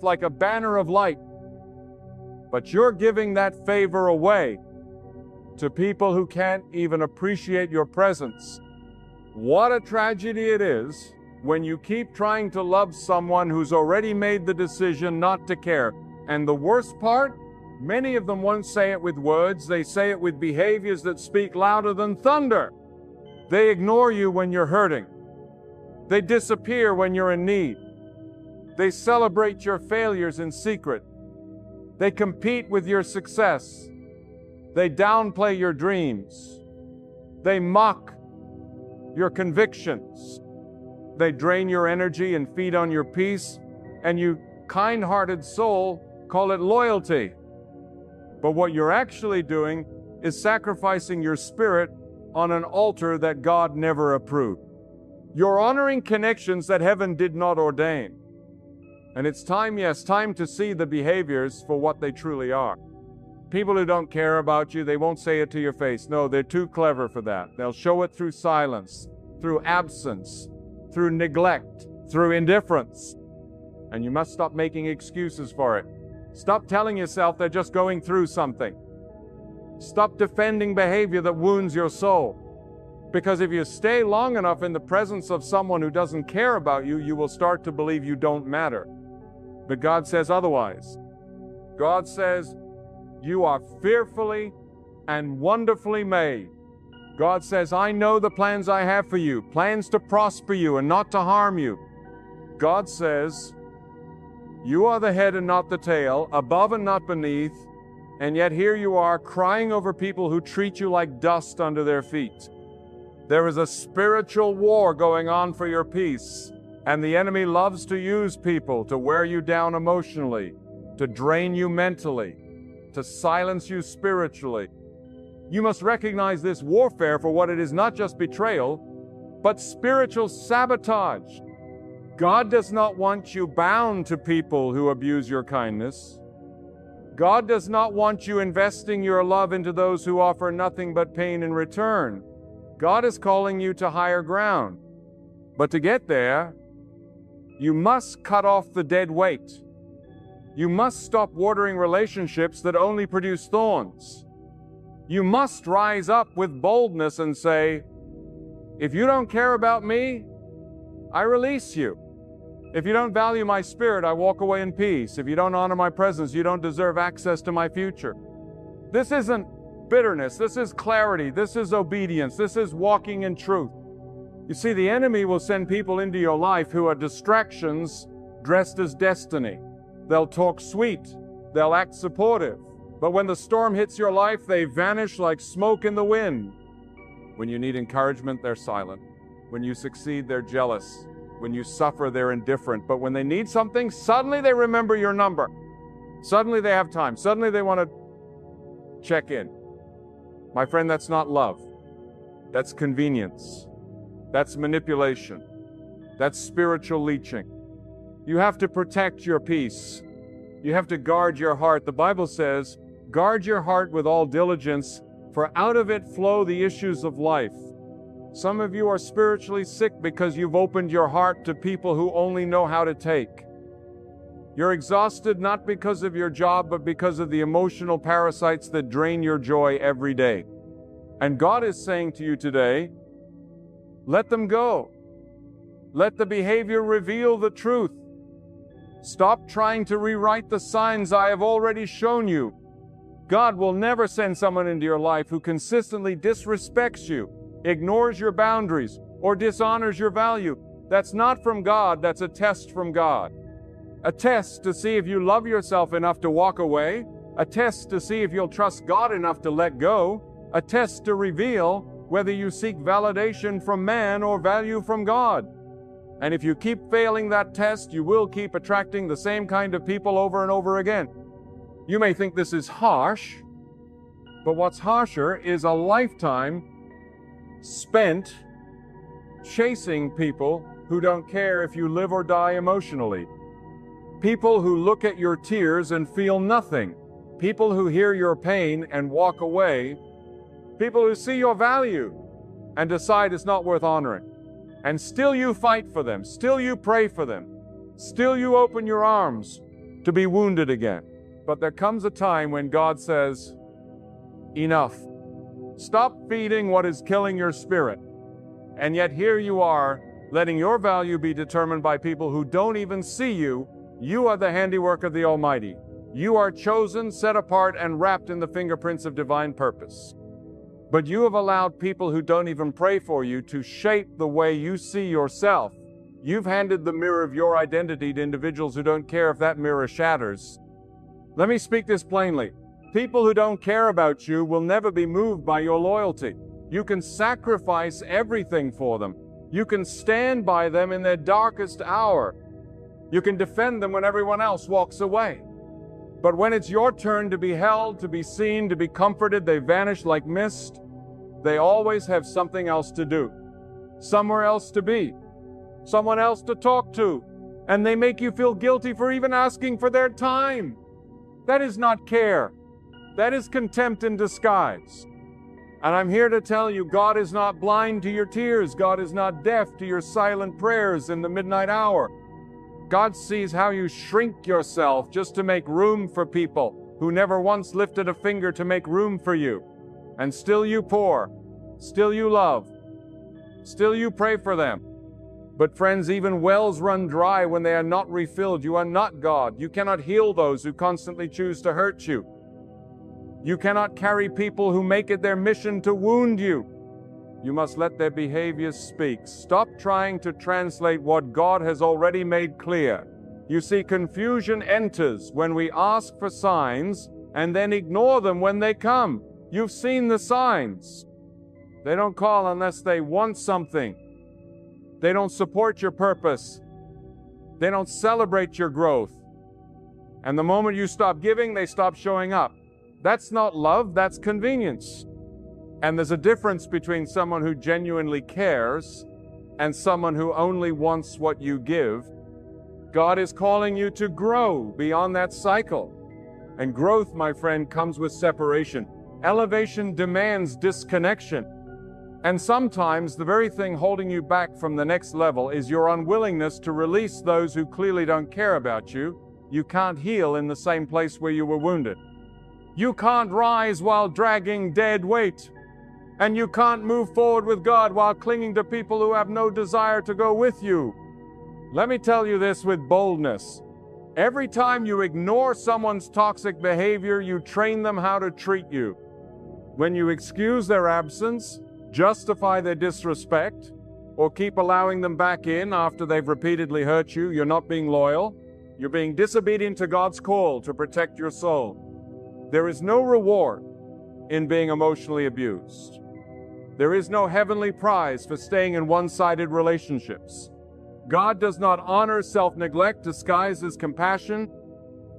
like a banner of light, but you're giving that favor away to people who can't even appreciate your presence. What a tragedy it is when you keep trying to love someone who's already made the decision not to care. And the worst part, many of them won't say it with words, they say it with behaviors that speak louder than thunder. They ignore you when you're hurting. They disappear when you're in need. They celebrate your failures in secret. They compete with your success. They downplay your dreams. They mock your convictions. They drain your energy and feed on your peace, and you, kind-hearted soul, call it loyalty. But what you're actually doing is sacrificing your spirit on an altar that God never approved. You're honoring connections that heaven did not ordain. And it's time, yes, time to see the behaviors for what they truly are. People who don't care about you, they won't say it to your face. No, they're too clever for that. They'll show it through silence, through absence, through neglect, through indifference. And you must stop making excuses for it. Stop telling yourself they're just going through something. Stop defending behavior that wounds your soul. Because if you stay long enough in the presence of someone who doesn't care about you, you will start to believe you don't matter. But God says otherwise. God says, you are fearfully and wonderfully made. God says, I know the plans I have for you, plans to prosper you and not to harm you. God says, you are the head and not the tail, above and not beneath, and yet here you are crying over people who treat you like dust under their feet. There is a spiritual war going on for your peace, and the enemy loves to use people to wear you down emotionally, to drain you mentally, to silence you spiritually. You must recognize this warfare for what it is, not just betrayal, but spiritual sabotage. God does not want you bound to people who abuse your kindness. God does not want you investing your love into those who offer nothing but pain in return. God is calling you to higher ground. But to get there, you must cut off the dead weight. You must stop watering relationships that only produce thorns. You must rise up with boldness and say, if you don't care about me, I release you. If you don't value my spirit, I walk away in peace. If you don't honor my presence, you don't deserve access to my future. This isn't bitterness. This is clarity. This is obedience. This is walking in truth. You see, the enemy will send people into your life who are distractions dressed as destiny. They'll talk sweet. They'll act supportive. But when the storm hits your life, they vanish like smoke in the wind. When you need encouragement, they're silent. When you succeed, they're jealous. When you suffer, they're indifferent. But when they need something, suddenly they remember your number. Suddenly they have time. Suddenly they want to check in. My friend, that's not love. That's convenience. That's manipulation. That's spiritual leeching. You have to protect your peace. You have to guard your heart. The Bible says, guard your heart with all diligence, for out of it flow the issues of life. Some of you are spiritually sick because you've opened your heart to people who only know how to take. You're exhausted not because of your job, but because of the emotional parasites that drain your joy every day. And God is saying to you today, let them go. Let the behavior reveal the truth. Stop trying to rewrite the signs I have already shown you. God will never send someone into your life who consistently disrespects you, ignores your boundaries, or dishonors your value. That's not from God, that's a test from God. A test to see if you love yourself enough to walk away, a test to see if you'll trust God enough to let go, a test to reveal whether you seek validation from man or value from God. And if you keep failing that test, you will keep attracting the same kind of people over and over again. You may think this is harsh, but what's harsher is a lifetime spent chasing people who don't care if you live or die emotionally. People who look at your tears and feel nothing. People who hear your pain and walk away. People who see your value and decide it's not worth honoring. And still you fight for them. Still you pray for them. Still you open your arms to be wounded again. But there comes a time when God says, enough. Stop feeding what is killing your spirit. And yet here you are, letting your value be determined by people who don't even see you. You are the handiwork of the Almighty. You are chosen, set apart, and wrapped in the fingerprints of divine purpose. But you have allowed people who don't even pray for you to shape the way you see yourself. You've handed the mirror of your identity to individuals who don't care if that mirror shatters. Let me speak this plainly. People who don't care about you will never be moved by your loyalty. You can sacrifice everything for them. You can stand by them in their darkest hour. You can defend them when everyone else walks away. But when it's your turn to be held, to be seen, to be comforted, they vanish like mist. They always have something else to do, somewhere else to be, someone else to talk to, and they make you feel guilty for even asking for their time. That is not care. That is contempt in disguise. And I'm here to tell you, God is not blind to your tears. God is not deaf to your silent prayers in the midnight hour. God sees how you shrink yourself just to make room for people who never once lifted a finger to make room for you. And still you pour, still you love, still you pray for them. But friends, even wells run dry when they are not refilled. You are not God. You cannot heal those who constantly choose to hurt you. You cannot carry people who make it their mission to wound you. You must let their behaviors speak. Stop trying to translate what God has already made clear. You see, confusion enters when we ask for signs and then ignore them when they come. You've seen the signs. They don't call unless they want something. They don't support your purpose. They don't celebrate your growth. And the moment you stop giving, they stop showing up. That's not love, that's convenience. And there's a difference between someone who genuinely cares and someone who only wants what you give. God is calling you to grow beyond that cycle. And growth, my friend, comes with separation. Elevation demands disconnection. And sometimes the very thing holding you back from the next level is your unwillingness to release those who clearly don't care about you. You can't heal in the same place where you were wounded. You can't rise while dragging dead weight. And you can't move forward with God while clinging to people who have no desire to go with you. Let me tell you this with boldness. Every time you ignore someone's toxic behavior, you train them how to treat you. When you excuse their absence, justify their disrespect, or keep allowing them back in after they've repeatedly hurt you, you're not being loyal. You're being disobedient to God's call to protect your soul. There is no reward in being emotionally abused. There is no heavenly prize for staying in one-sided relationships. God does not honor self-neglect disguised as compassion.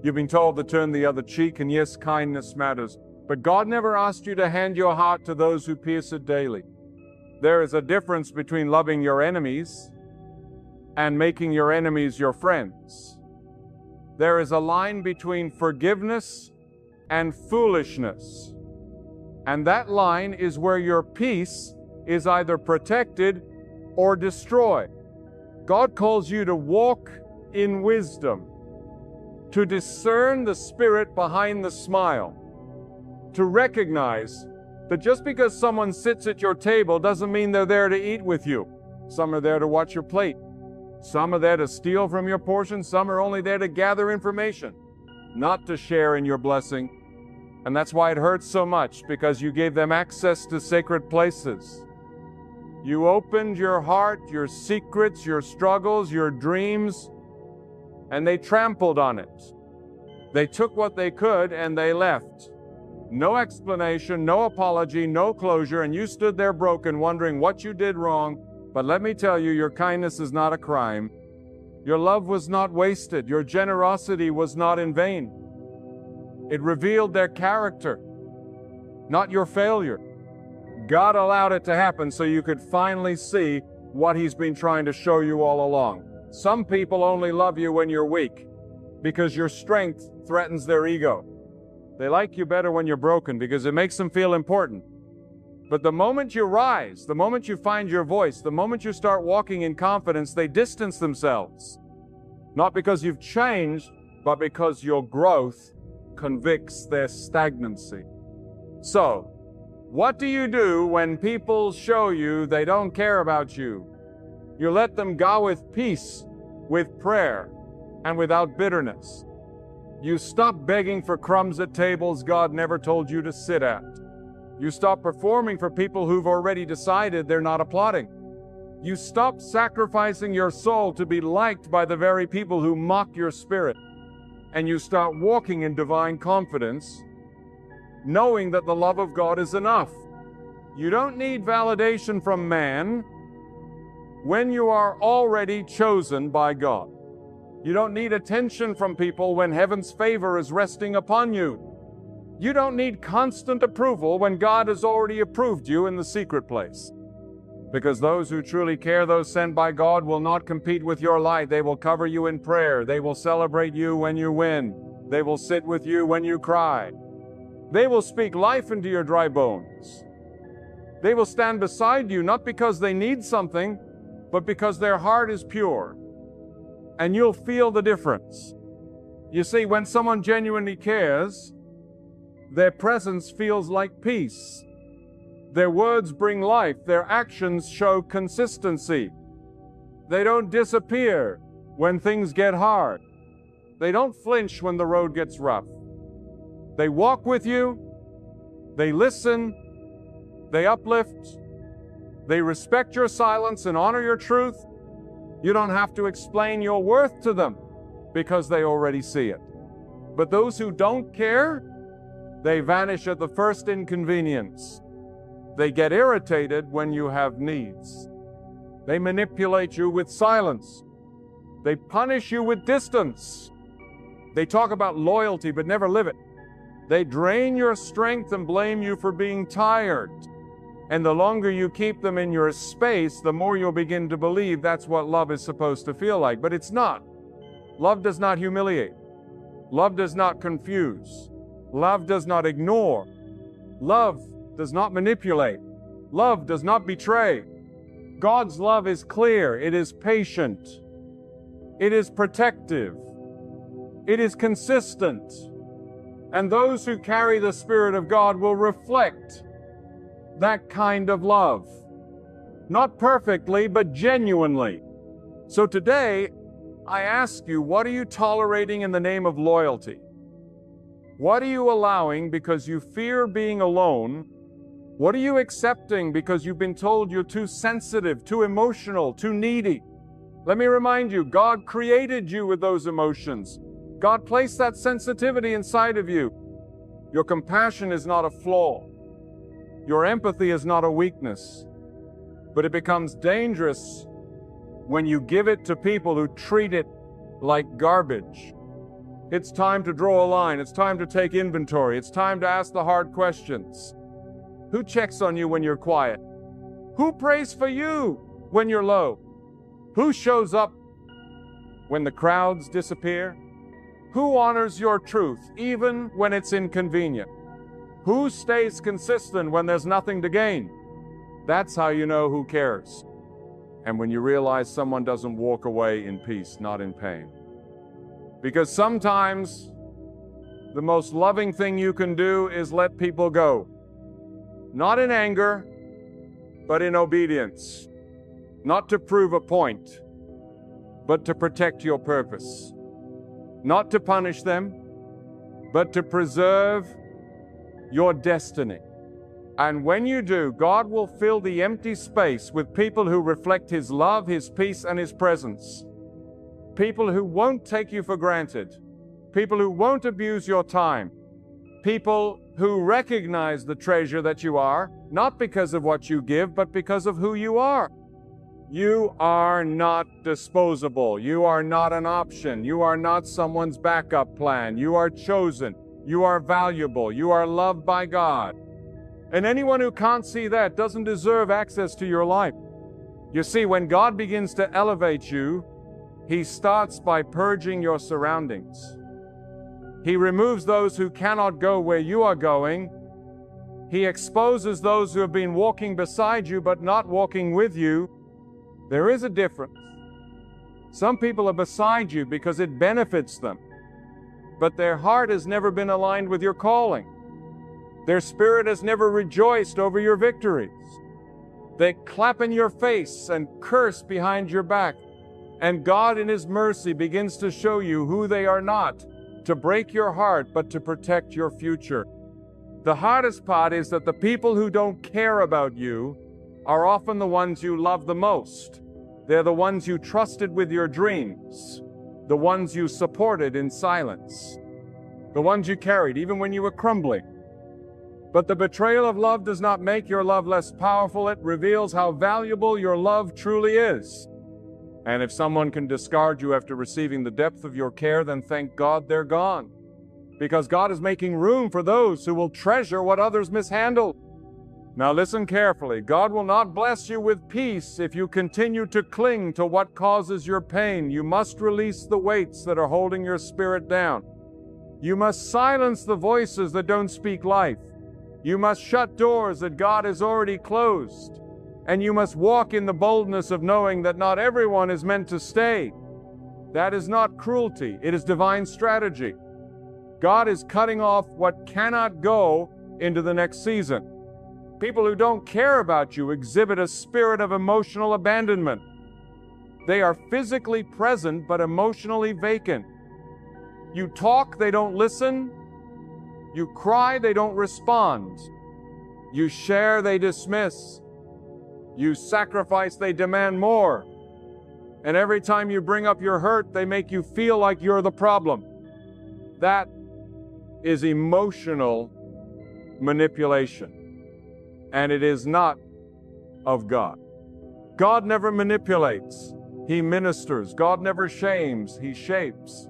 You've been told to turn the other cheek, and yes, kindness matters. But God never asked you to hand your heart to those who pierce it daily. There is a difference between loving your enemies and making your enemies your friends. There is a line between forgiveness and foolishness. And that line is where your peace is either protected or destroyed. God calls you to walk in wisdom, to discern the spirit behind the smile, to recognize that just because someone sits at your table doesn't mean they're there to eat with you. Some are there to watch your plate. Some are there to steal from your portion. Some are only there to gather information, not to share in your blessing. And that's why it hurts so much, because you gave them access to sacred places. You opened your heart, your secrets, your struggles, your dreams, and they trampled on it. They took what they could and they left. No explanation, no apology, no closure, and you stood there broken, wondering what you did wrong. But let me tell you, your kindness is not a crime. Your love was not wasted. Your generosity was not in vain. It revealed their character, not your failure. God allowed it to happen so you could finally see what He's been trying to show you all along. Some people only love you when you're weak, because your strength threatens their ego. They like you better when you're broken because it makes them feel important. But the moment you rise, the moment you find your voice, the moment you start walking in confidence, they distance themselves. Not because you've changed, but because your growth convicts their stagnancy. So, what do you do when people show you they don't care about you? You let them go with peace, with prayer, and without bitterness. You stop begging for crumbs at tables God never told you to sit at. You stop performing for people who've already decided they're not applauding. You stop sacrificing your soul to be liked by the very people who mock your spirit. And you start walking in divine confidence, knowing that the love of God is enough. You don't need validation from man when you are already chosen by God. You don't need attention from people when heaven's favor is resting upon you. You don't need constant approval when God has already approved you in the secret place. Because those who truly care, those sent by God, will not compete with your light. They will cover you in prayer. They will celebrate you when you win. They will sit with you when you cry. They will speak life into your dry bones. They will stand beside you, not because they need something, but because their heart is pure. And you'll feel the difference. You see, when someone genuinely cares, their presence feels like peace. Their words bring life. Their actions show consistency. They don't disappear when things get hard. They don't flinch when the road gets rough. They walk with you. They listen. They uplift. They respect your silence and honor your truth. You don't have to explain your worth to them because they already see it. But those who don't care, they vanish at the first inconvenience. They get irritated when you have needs. They manipulate you with silence. They punish you with distance. They talk about loyalty but never live it. They drain your strength and blame you for being tired. And the longer you keep them in your space, the more you'll begin to believe that's what love is supposed to feel like. But it's not. Love does not humiliate. Love does not confuse. Love does not ignore. Love does not manipulate. Love does not betray. God's love is clear. It is patient. It is protective. It is consistent. And those who carry the Spirit of God will reflect that kind of love. Not perfectly, but genuinely. So today, I ask you, what are you tolerating in the name of loyalty? What are you allowing because you fear being alone? What are you accepting because you've been told you're too sensitive, too emotional, too needy? Let me remind you, God created you with those emotions. God placed that sensitivity inside of you. Your compassion is not a flaw. Your empathy is not a weakness. But it becomes dangerous when you give it to people who treat it like garbage. It's time to draw a line. It's time to take inventory. It's time to ask the hard questions. Who checks on you when you're quiet? Who prays for you when you're low? Who shows up when the crowds disappear? Who honors your truth even when it's inconvenient? Who stays consistent when there's nothing to gain? That's how you know who cares. And when you realize someone doesn't walk away in peace, not in pain. Because sometimes the most loving thing you can do is let people go. Not in anger, but in obedience. Not to prove a point, but to protect your purpose. Not to punish them, but to preserve your destiny. And when you do, God will fill the empty space with people who reflect His love, His peace, and His presence. People who won't take you for granted. People who won't abuse your time. People who recognize the treasure that you are, not because of what you give, but because of who you are. You are not disposable. You are not an option. You are not someone's backup plan. You are chosen. You are valuable. You are loved by God. And anyone who can't see that doesn't deserve access to your life. You see, when God begins to elevate you, He starts by purging your surroundings. He removes those who cannot go where you are going. He exposes those who have been walking beside you but not walking with you. There is a difference. Some people are beside you because it benefits them. but their heart has never been aligned with your calling. Their spirit has never rejoiced over your victories. They clap in your face and curse behind your back. And God in His mercy begins to show you who they are not, to break your heart, but to protect your future. The hardest part is that the people who don't care about you are often the ones you love the most. They're the ones you trusted with your dreams, the ones you supported in silence, the ones you carried even when you were crumbling. But the betrayal of love does not make your love less powerful. It reveals how valuable your love truly is. And if someone can discard you after receiving the depth of your care, then thank God they're gone. Because God is making room for those who will treasure what others mishandle. Now listen carefully. God will not bless you with peace if you continue to cling to what causes your pain. You must release the weights that are holding your spirit down. You must silence the voices that don't speak life. You must shut doors that God has already closed. And you must walk in the boldness of knowing that not everyone is meant to stay. That is not cruelty. It is divine strategy. God is cutting off what cannot go into the next season. People who don't care about you exhibit a spirit of emotional abandonment. They are physically present but emotionally vacant. You talk, they don't listen. You cry, they don't respond. You share, they dismiss. You sacrifice, they demand more. And every time you bring up your hurt, they make you feel like you're the problem. That is emotional manipulation. And it is not of God. God never manipulates. He ministers. God never shames. He shapes.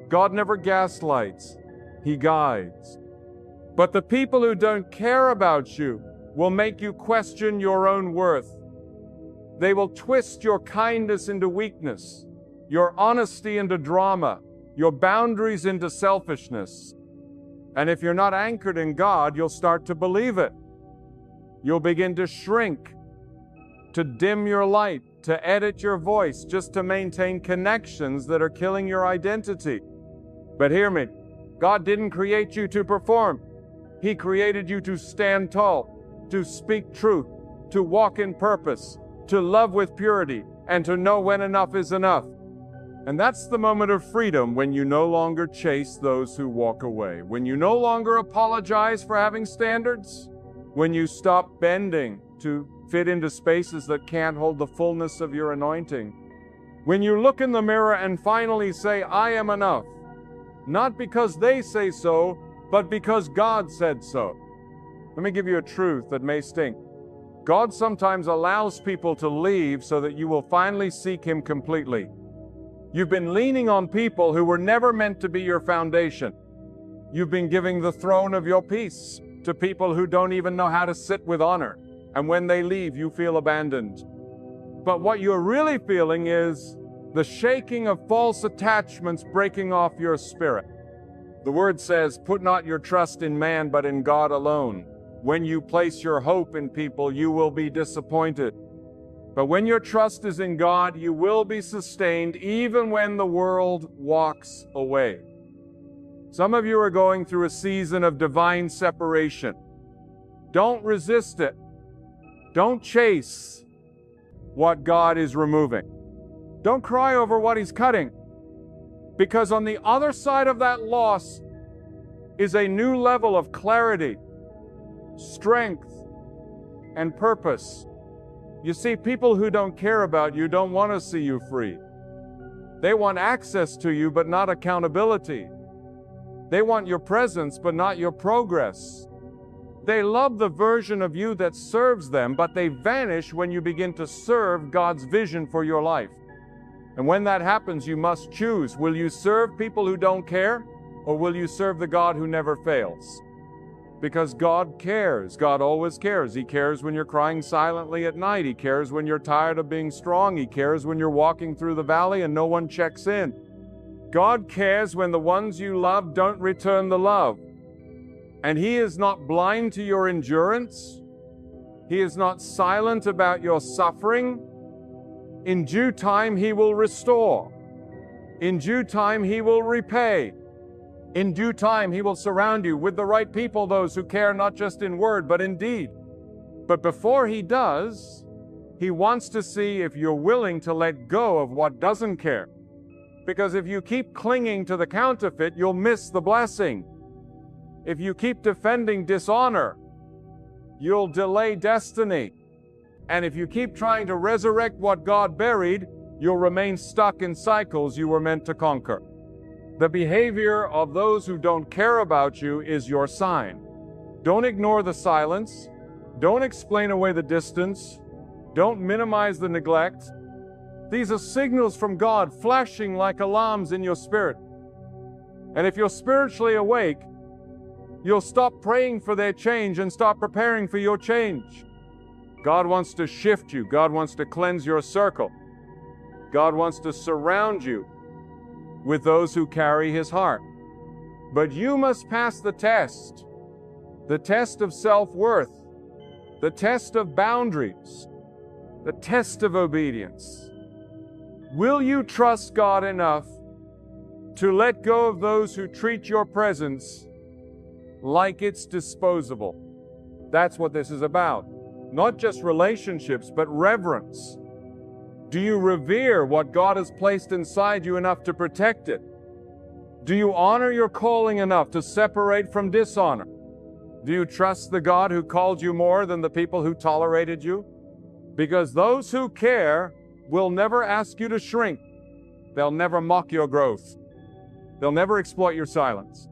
God never gaslights. He guides. But the people who don't care about you will make you question your own worth. They will twist your kindness into weakness, your honesty into drama, your boundaries into selfishness. And if you're not anchored in God, you'll start to believe it. You'll begin to shrink, to dim your light, to edit your voice, just to maintain connections that are killing your identity. But hear me, God didn't create you to perform. He created you to stand tall, to speak truth, to walk in purpose, to love with purity, and to know when enough is enough. And that's the moment of freedom, when you no longer chase those who walk away, when you no longer apologize for having standards, when you stop bending to fit into spaces that can't hold the fullness of your anointing, when you look in the mirror and finally say, I am enough, not because they say so, but because God said so. Let me give you a truth that may stink. God sometimes allows people to leave so that you will finally seek Him completely. You've been leaning on people who were never meant to be your foundation. You've been giving the throne of your peace to people who don't even know how to sit with honor. And when they leave, you feel abandoned. But what you're really feeling is the shaking of false attachments breaking off your spirit. The word says, put not your trust in man, but in God alone. When you place your hope in people, you will be disappointed. But when your trust is in God, you will be sustained even when the world walks away. Some of you are going through a season of divine separation. Don't resist it. Don't chase what God is removing. Don't cry over what He's cutting. Because on the other side of that loss is a new level of clarity, strength, and purpose. You see, people who don't care about you don't want to see you free. They want access to you, but not accountability. They want your presence, but not your progress. They love the version of you that serves them, but they vanish when you begin to serve God's vision for your life. And when that happens, you must choose. Will you serve people who don't care, or will you serve the God who never fails? Because God cares. God always cares. He cares when you're crying silently at night. He cares when you're tired of being strong. He cares when you're walking through the valley and no one checks in. God cares when the ones you love don't return the love. And He is not blind to your endurance. He is not silent about your suffering. In due time, He will restore. In due time, He will repay. In due time, He will surround you with the right people, those who care not just in word, but in deed. But before He does, He wants to see if you're willing to let go of what doesn't care. Because if you keep clinging to the counterfeit, you'll miss the blessing. If you keep defending dishonor, you'll delay destiny. And if you keep trying to resurrect what God buried, you'll remain stuck in cycles you were meant to conquer. The behavior of those who don't care about you is your sign. Don't ignore the silence. Don't explain away the distance. Don't minimize the neglect. These are signals from God flashing like alarms in your spirit. And if you're spiritually awake, you'll stop praying for their change and start preparing for your change. God wants to shift you. God wants to cleanse your circle. God wants to surround you with those who carry His heart. But you must pass the test of self-worth, the test of boundaries, the test of obedience. Will you trust God enough to let go of those who treat your presence like it's disposable? That's what this is about. Not just relationships, but reverence. Do you revere what God has placed inside you enough to protect it? Do you honor your calling enough to separate from dishonor? Do you trust the God who called you more than the people who tolerated you? Because those who care will never ask you to shrink. They'll never mock your growth. They'll never exploit your silence.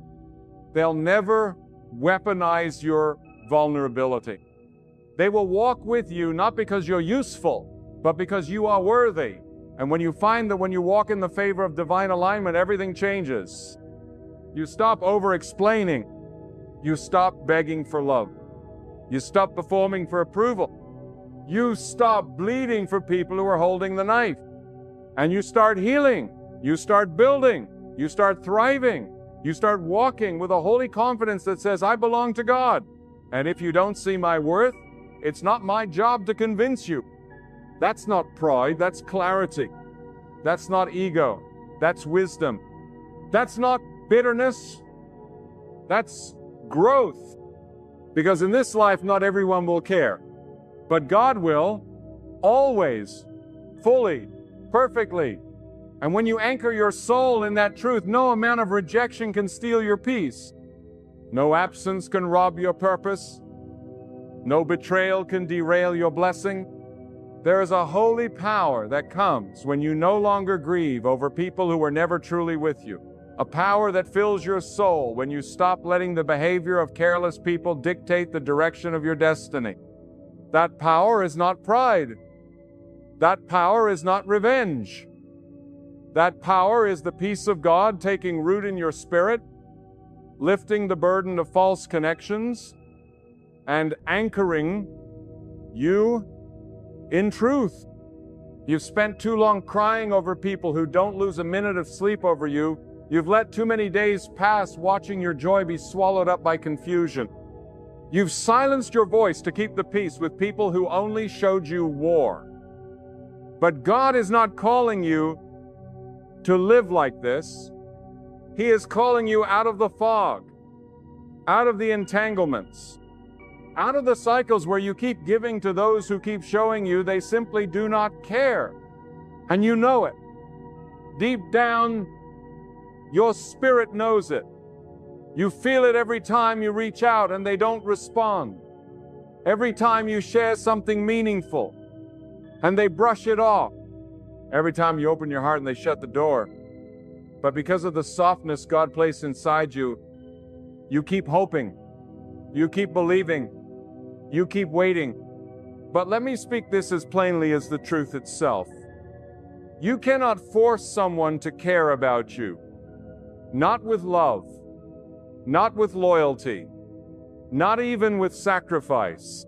They'll never weaponize your vulnerability. They will walk with you not because you're useful, but because you are worthy. And when you find that when you walk in the favor of divine alignment, everything changes. You stop over-explaining. You stop begging for love. You stop performing for approval. You stop bleeding for people who are holding the knife. And you start healing. You start building. You start thriving. You start walking with a holy confidence that says, I belong to God. And if you don't see my worth, it's not my job to convince you. That's not pride, that's clarity. That's not ego, that's wisdom. That's not bitterness, that's growth. Because in this life, not everyone will care. But God will, always, fully, perfectly. And when you anchor your soul in that truth, no amount of rejection can steal your peace. No absence can rob your purpose. No betrayal can derail your blessing. There is a holy power that comes when you no longer grieve over people who were never truly with you. A power that fills your soul when you stop letting the behavior of careless people dictate the direction of your destiny. That power is not pride. That power is not revenge. That power is the peace of God taking root in your spirit, lifting the burden of false connections, and anchoring you in truth. You've spent too long crying over people who don't lose a minute of sleep over you. You've let too many days pass watching your joy be swallowed up by confusion. You've silenced your voice to keep the peace with people who only showed you war. But God is not calling you to live like this. He is calling you out of the fog, out of the entanglements, out of the cycles where you keep giving to those who keep showing you they simply do not care. And you know it. Deep down, your spirit knows it. You feel it every time you reach out and they don't respond. Every time you share something meaningful and they brush it off. Every time you open your heart and they shut the door. But because of the softness God placed inside you, you keep hoping. You keep believing. You keep waiting. But let me speak this as plainly as the truth itself. You cannot force someone to care about you. Not with love. Not with loyalty. Not even with sacrifice.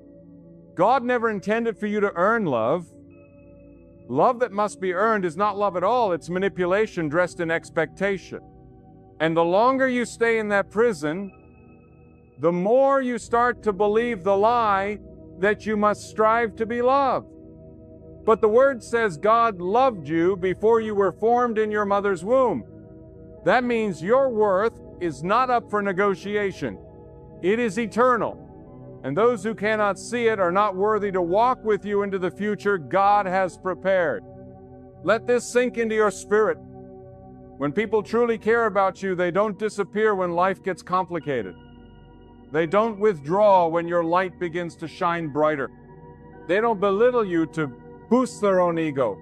God never intended for you to earn love. Love that must be earned is not love at all. It's manipulation dressed in expectation. And the longer you stay in that prison, the more you start to believe the lie that you must strive to be loved. But the Word says God loved you before you were formed in your mother's womb. That means your worth is not up for negotiation. It is eternal. And those who cannot see it are not worthy to walk with you into the future God has prepared. Let this sink into your spirit. When people truly care about you, they don't disappear when life gets complicated. They don't withdraw when your light begins to shine brighter. They don't belittle you to boost their own ego.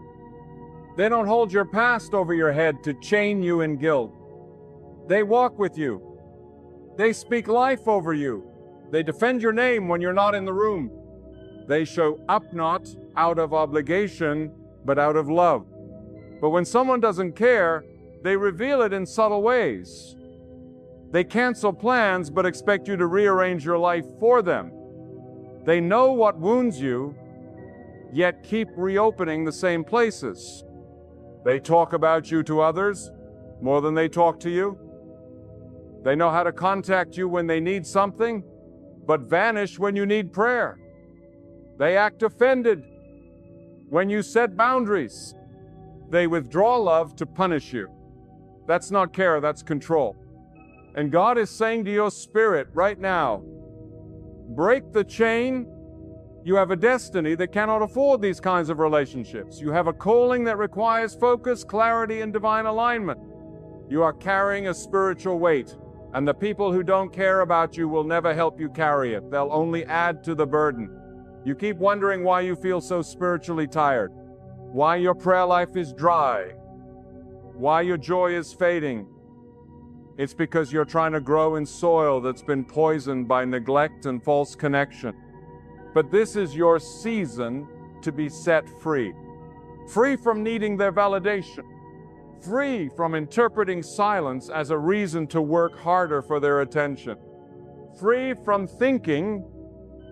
They don't hold your past over your head to chain you in guilt. They walk with you. They speak life over you. They defend your name when you're not in the room. They show up not out of obligation, but out of love. But when someone doesn't care, they reveal it in subtle ways. They cancel plans, but expect you to rearrange your life for them. They know what wounds you, yet keep reopening the same places. They talk about you to others more than they talk to you. They know how to contact you when they need something, but vanish when you need prayer. They act offended when you set boundaries. They withdraw love to punish you. That's not care, that's control. And God is saying to your spirit right now, break the chain. You have a destiny that cannot afford these kinds of relationships. You have a calling that requires focus, clarity, and divine alignment. You are carrying a spiritual weight, and the people who don't care about you will never help you carry it. They'll only add to the burden. You keep wondering why you feel so spiritually tired, why your prayer life is dry, why your joy is fading. It's because you're trying to grow in soil that's been poisoned by neglect and false connection. But this is your season to be set free. Free from needing their validation. Free from interpreting silence as a reason to work harder for their attention. Free from thinking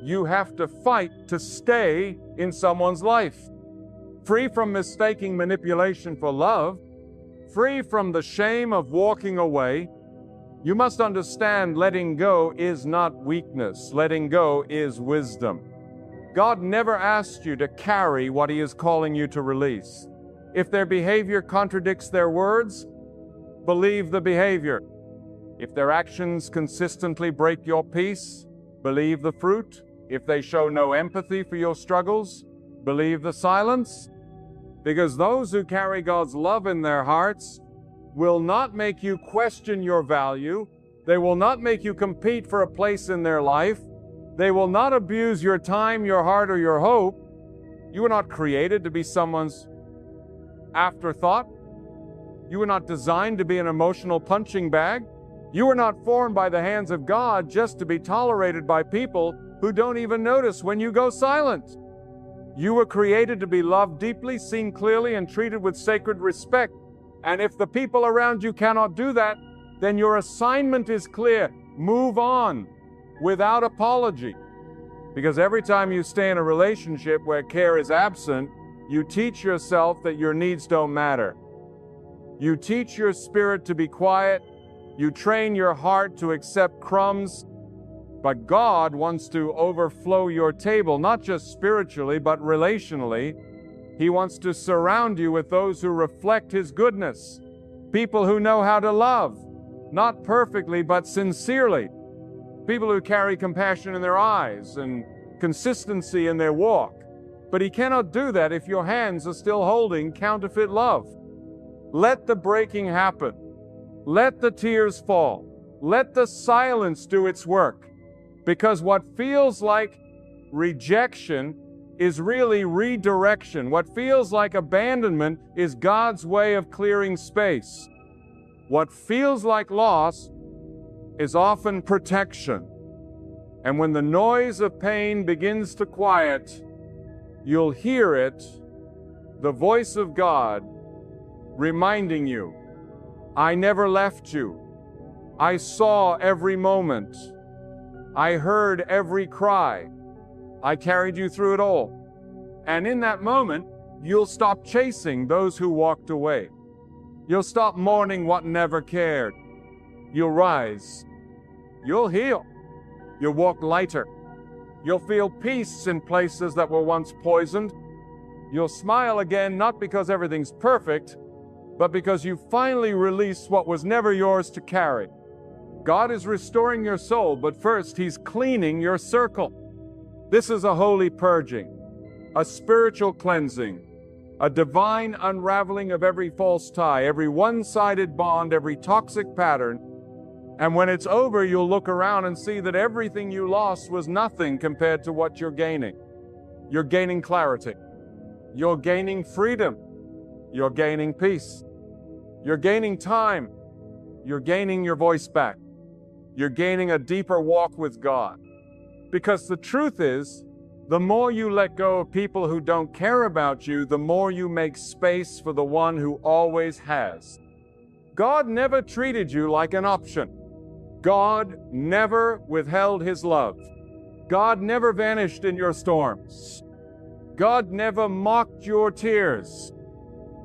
you have to fight to stay in someone's life. Free from mistaking manipulation for love. Free from the shame of walking away. You must understand letting go is not weakness. Letting go is wisdom. God never asked you to carry what He is calling you to release. If their behavior contradicts their words, believe the behavior. If their actions consistently break your peace, believe the fruit. If they show no empathy for your struggles, believe the silence. Because those who carry God's love in their hearts will not make you question your value. They will not make you compete for a place in their life. They will not abuse your time, your heart, or your hope. You were not created to be someone's afterthought. You were not designed to be an emotional punching bag. You were not formed by the hands of God just to be tolerated by people who don't even notice when you go silent. You were created to be loved deeply, seen clearly, and treated with sacred respect. And if the people around you cannot do that, then your assignment is clear. Move on without apology. Because every time you stay in a relationship where care is absent, you teach yourself that your needs don't matter. You teach your spirit to be quiet. You train your heart to accept crumbs. But God wants to overflow your table, not just spiritually, but relationally. He wants to surround you with those who reflect His goodness. People who know how to love, not perfectly, but sincerely. People who carry compassion in their eyes and consistency in their walk. But He cannot do that if your hands are still holding counterfeit love. Let the breaking happen. Let the tears fall. Let the silence do its work. Because what feels like rejection is really redirection. What feels like abandonment is God's way of clearing space. What feels like loss is often protection. And when the noise of pain begins to quiet, you'll hear it, the voice of God, reminding you, I never left you. I saw every moment. I heard every cry. I carried you through it all. And in that moment, you'll stop chasing those who walked away. You'll stop mourning what never cared. You'll rise. You'll heal. You'll walk lighter. You'll feel peace in places that were once poisoned. You'll smile again, not because everything's perfect, but because you finally released what was never yours to carry. God is restoring your soul, but first He's cleaning your circle. This is a holy purging, a spiritual cleansing, a divine unraveling of every false tie, every one-sided bond, every toxic pattern. And when it's over, you'll look around and see that everything you lost was nothing compared to what you're gaining. You're gaining clarity. You're gaining freedom. You're gaining peace. You're gaining time. You're gaining your voice back. You're gaining a deeper walk with God. Because the truth is, the more you let go of people who don't care about you, the more you make space for the one who always has. God never treated you like an option. God never withheld His love. God never vanished in your storms. God never mocked your tears.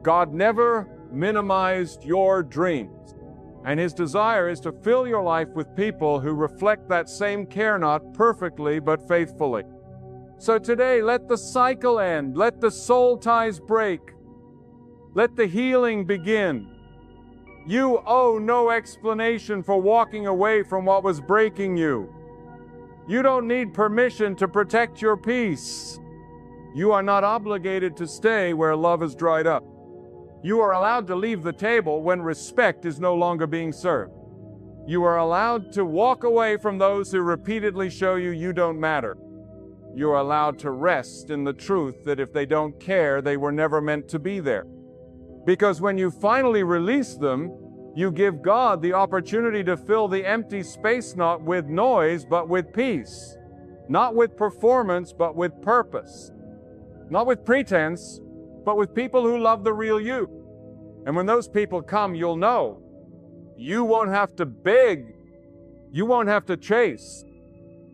God never minimized your dreams. And His desire is to fill your life with people who reflect that same care, not perfectly, but faithfully. So today, let the cycle end. Let the soul ties break. Let the healing begin. You owe no explanation for walking away from what was breaking you. You don't need permission to protect your peace. You are not obligated to stay where love has dried up. You are allowed to leave the table when respect is no longer being served. You are allowed to walk away from those who repeatedly show you don't matter. You are allowed to rest in the truth that if they don't care, they were never meant to be there. Because when you finally release them, you give God the opportunity to fill the empty space not with noise, but with peace. Not with performance, but with purpose. Not with pretense, but with people who love the real you. And when those people come, you'll know. You won't have to beg. You won't have to chase.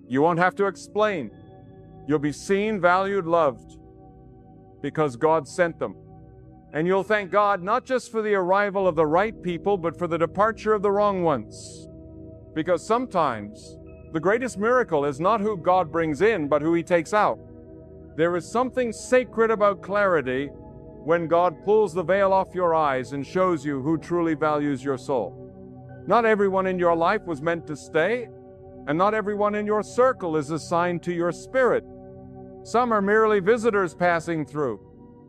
You won't have to explain. You'll be seen, valued, loved, because God sent them. And you'll thank God not just for the arrival of the right people, but for the departure of the wrong ones. Because sometimes the greatest miracle is not who God brings in, but who He takes out. There is something sacred about clarity when God pulls the veil off your eyes and shows you who truly values your soul. Not everyone in your life was meant to stay, and not everyone in your circle is assigned to your spirit. Some are merely visitors passing through,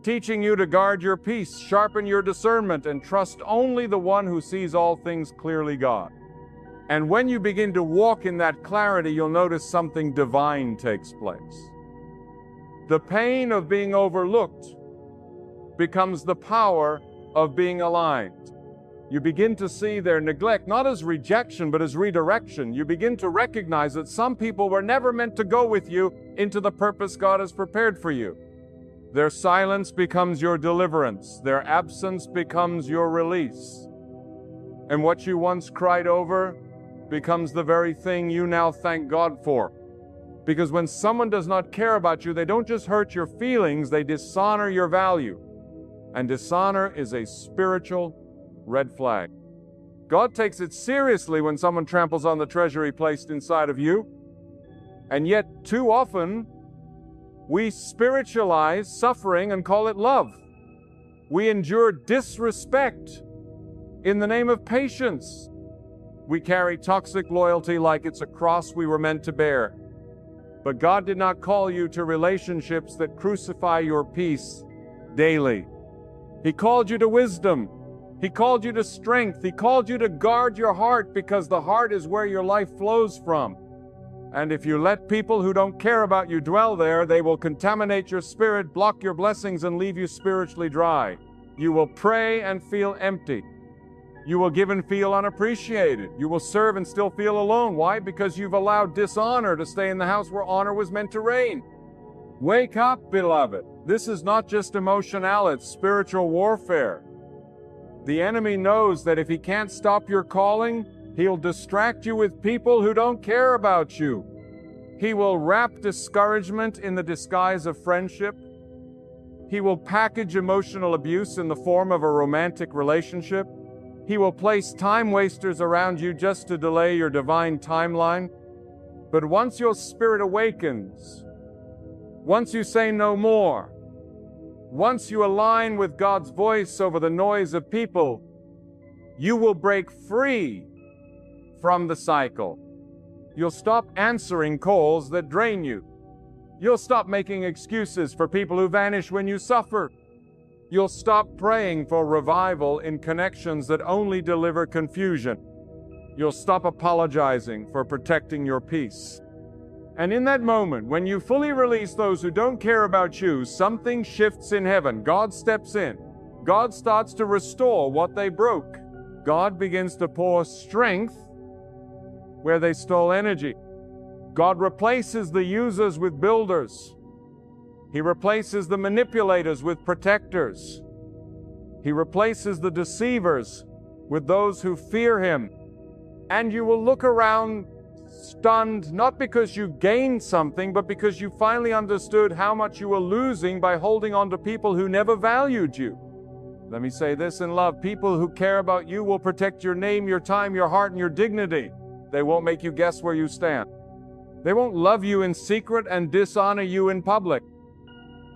teaching you to guard your peace, sharpen your discernment, and trust only the one who sees all things clearly, God. And when you begin to walk in that clarity, you'll notice something divine takes place. The pain of being overlooked becomes the power of being aligned. You begin to see their neglect not as rejection, but as redirection. You begin to recognize that some people were never meant to go with you into the purpose God has prepared for you. Their silence becomes your deliverance. Their absence becomes your release. And what you once cried over becomes the very thing you now thank God for. Because when someone does not care about you, they don't just hurt your feelings, they dishonor your value. And dishonor is a spiritual red flag. God takes it seriously when someone tramples on the treasure He placed inside of you. And yet, too often, we spiritualize suffering and call it love. We endure disrespect in the name of patience. We carry toxic loyalty like it's a cross we were meant to bear. But God did not call you to relationships that crucify your peace daily. He called you to wisdom. He called you to strength. He called you to guard your heart, because the heart is where your life flows from. And if you let people who don't care about you dwell there, they will contaminate your spirit, block your blessings, and leave you spiritually dry. You will pray and feel empty. You will give and feel unappreciated. You will serve and still feel alone. Why? Because you've allowed dishonor to stay in the house where honor was meant to reign. Wake up, beloved. This is not just emotional, it's spiritual warfare. The enemy knows that if he can't stop your calling, he'll distract you with people who don't care about you. He will wrap discouragement in the disguise of friendship. He will package emotional abuse in the form of a romantic relationship. He will place time wasters around you just to delay your divine timeline. But once your spirit awakens, once you say no more, once you align with God's voice over the noise of people, you will break free from the cycle. You'll stop answering calls that drain you. You'll stop making excuses for people who vanish when you suffer. You'll stop praying for revival in connections that only deliver confusion. You'll stop apologizing for protecting your peace. And in that moment, when you fully release those who don't care about you, something shifts in heaven. God steps in. God starts to restore what they broke. God begins to pour strength where they stole energy. God replaces the users with builders. He replaces the manipulators with protectors. He replaces the deceivers with those who fear Him. And you will look around stunned, not because you gained something, but because you finally understood how much you were losing by holding on to people who never valued you. Let me say this in love. People who care about you will protect your name, your time, your heart, and your dignity. They won't make you guess where you stand. They won't love you in secret and dishonor you in public.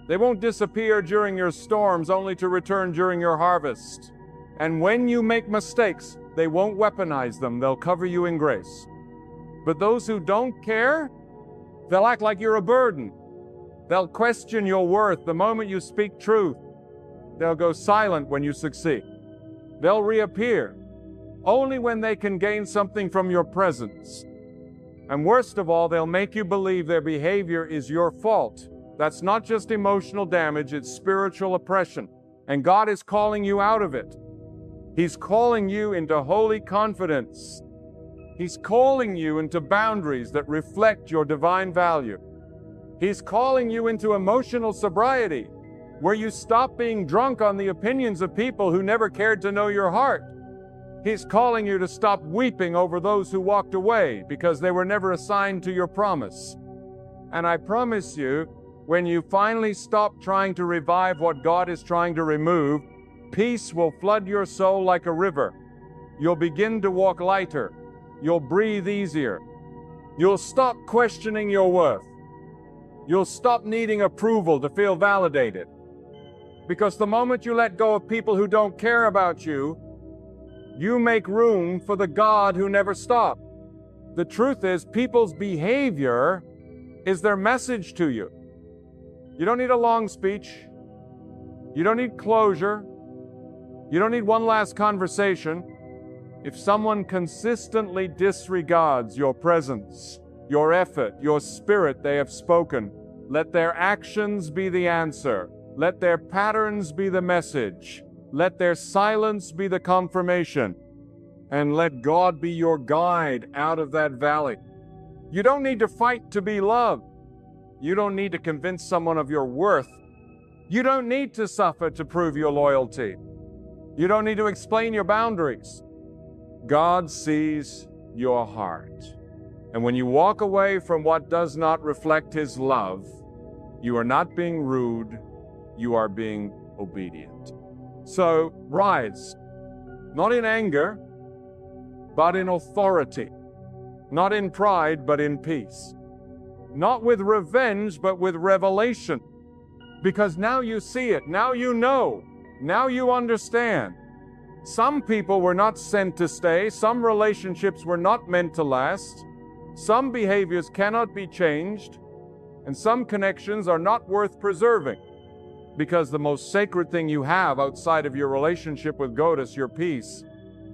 They won't disappear during your storms only to return during your harvest. And when you make mistakes, they won't weaponize them. They'll cover you in grace. But those who don't care, they'll act like you're a burden. They'll question your worth the moment you speak truth. They'll go silent when you succeed. They'll reappear only when they can gain something from your presence. And worst of all, they'll make you believe their behavior is your fault. That's not just emotional damage, it's spiritual oppression. And God is calling you out of it. He's calling you into holy confidence. He's calling you into boundaries that reflect your divine value. He's calling you into emotional sobriety, where you stop being drunk on the opinions of people who never cared to know your heart. He's calling you to stop weeping over those who walked away because they were never assigned to your promise. And I promise you, when you finally stop trying to revive what God is trying to remove, peace will flood your soul like a river. You'll begin to walk lighter. You'll breathe easier. You'll stop questioning your worth. You'll stop needing approval to feel validated. Because the moment you let go of people who don't care about you, you make room for the God who never stopped. The truth is, people's behavior is their message to you. You don't need a long speech. You don't need closure. You don't need one last conversation. If someone consistently disregards your presence, your effort, your spirit they have spoken, let their actions be the answer. Let their patterns be the message. Let their silence be the confirmation. And let God be your guide out of that valley. You don't need to fight to be loved. You don't need to convince someone of your worth. You don't need to suffer to prove your loyalty. You don't need to explain your boundaries. God sees your heart. And when you walk away from what does not reflect His love, you are not being rude, you are being obedient. So rise, not in anger, but in authority. Not in pride, but in peace. Not with revenge, but with revelation. Because now you see it, now you know, now you understand. Some people were not sent to stay, some relationships were not meant to last, some behaviors cannot be changed, and some connections are not worth preserving. Because the most sacred thing you have outside of your relationship with God is your peace.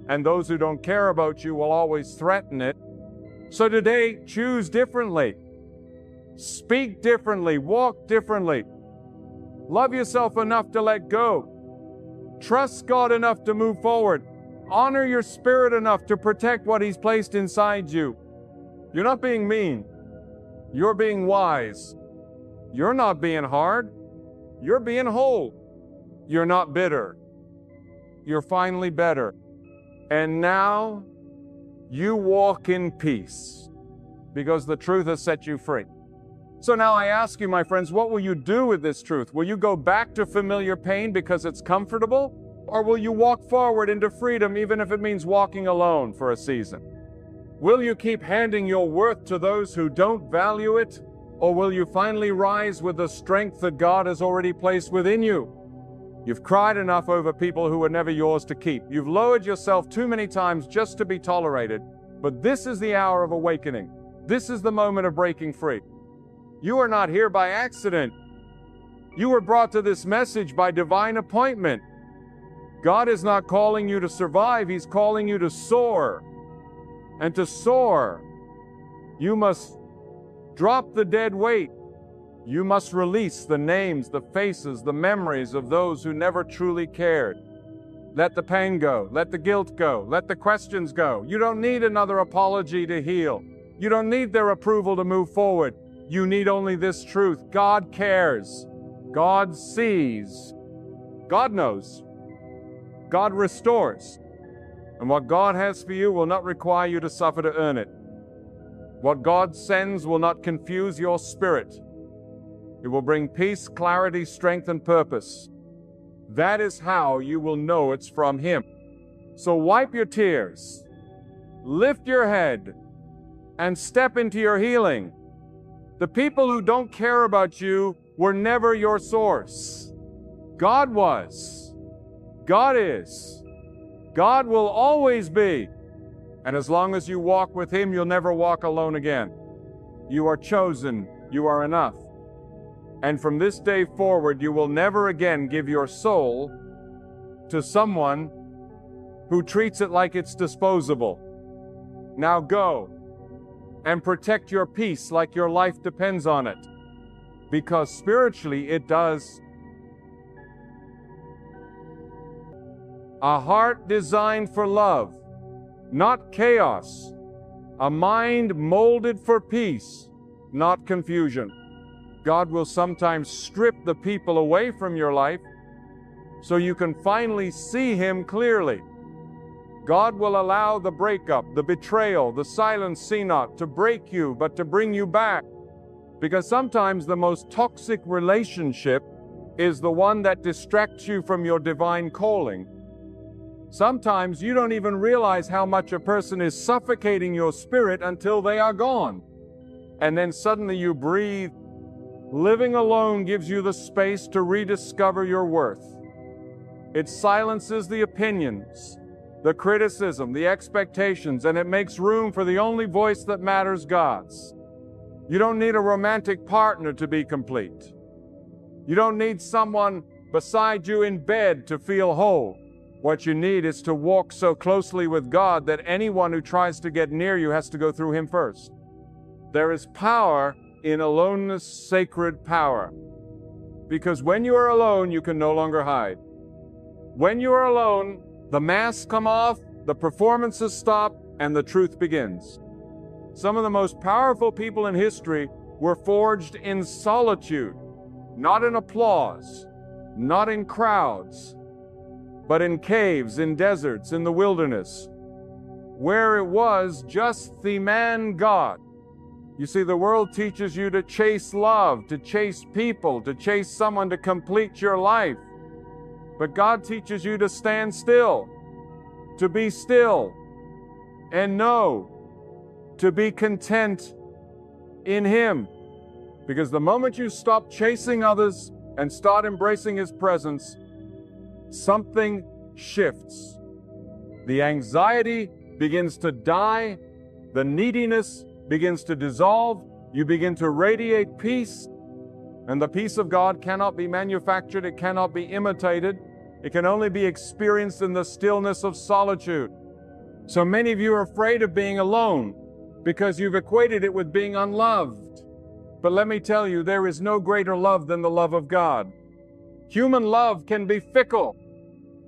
And those who don't care about you will always threaten it. So today, choose differently. Speak differently. Walk differently. Love yourself enough to let go. Trust God enough to move forward. Honor your spirit enough to protect what He's placed inside you. You're not being mean. You're being wise. You're not being hard. You're being whole. You're not bitter. You're finally better. And now you walk in peace because the truth has set you free. So now I ask you, my friends, what will you do with this truth? Will you go back to familiar pain because it's comfortable? Or will you walk forward into freedom even if it means walking alone for a season? Will you keep handing your worth to those who don't value it? Or will you finally rise with the strength that God has already placed within you? You've cried enough over people who were never yours to keep. You've lowered yourself too many times just to be tolerated. But this is the hour of awakening. This is the moment of breaking free. You are not here by accident. You were brought to this message by divine appointment. God is not calling you to survive, He's calling you to soar. And to soar, you must drop the dead weight. You must release the names, the faces, the memories of those who never truly cared. Let the pain go. Let the guilt go. Let the questions go. You don't need another apology to heal. You don't need their approval to move forward. You need only this truth. God cares. God sees. God knows. God restores. And what God has for you will not require you to suffer to earn it. What God sends will not confuse your spirit. It will bring peace, clarity, strength, and purpose. That is how you will know it's from Him. So wipe your tears, lift your head, and step into your healing. The people who don't care about you were never your source. God was. God is. God will always be. And as long as you walk with Him, you'll never walk alone again. You are chosen. You are enough. And from this day forward, you will never again give your soul to someone who treats it like it's disposable. Now go and protect your peace like your life depends on it, because spiritually it does. A heart designed for love, not chaos. A mind molded for peace, not confusion. God will sometimes strip the people away from your life so you can finally see Him clearly. God will allow the breakup, the betrayal, the silent see not to break you, but to bring you back. Because sometimes the most toxic relationship is the one that distracts you from your divine calling. Sometimes you don't even realize how much a person is suffocating your spirit until they are gone. And then suddenly you breathe. Living alone gives you the space to rediscover your worth. It silences the opinions, the criticism, the expectations, and it makes room for the only voice that matters, God's. You don't need a romantic partner to be complete. You don't need someone beside you in bed to feel whole. What you need is to walk so closely with God that anyone who tries to get near you has to go through Him first. There is power in aloneness, sacred power. Because when you are alone, you can no longer hide. When you are alone, the masks come off, the performances stop, and the truth begins. Some of the most powerful people in history were forged in solitude, not in applause, not in crowds, but in caves, in deserts, in the wilderness, where it was just the man God. You see, the world teaches you to chase love, to chase people, to chase someone to complete your life. But God teaches you to stand still, to be still, and know, to be content in Him. Because the moment you stop chasing others and start embracing His presence, something shifts. The anxiety begins to die, the neediness begins to dissolve, you begin to radiate peace, and the peace of God cannot be manufactured, it cannot be imitated, it can only be experienced in the stillness of solitude. So many of you are afraid of being alone because you've equated it with being unloved. But let me tell you, there is no greater love than the love of God. Human love can be fickle.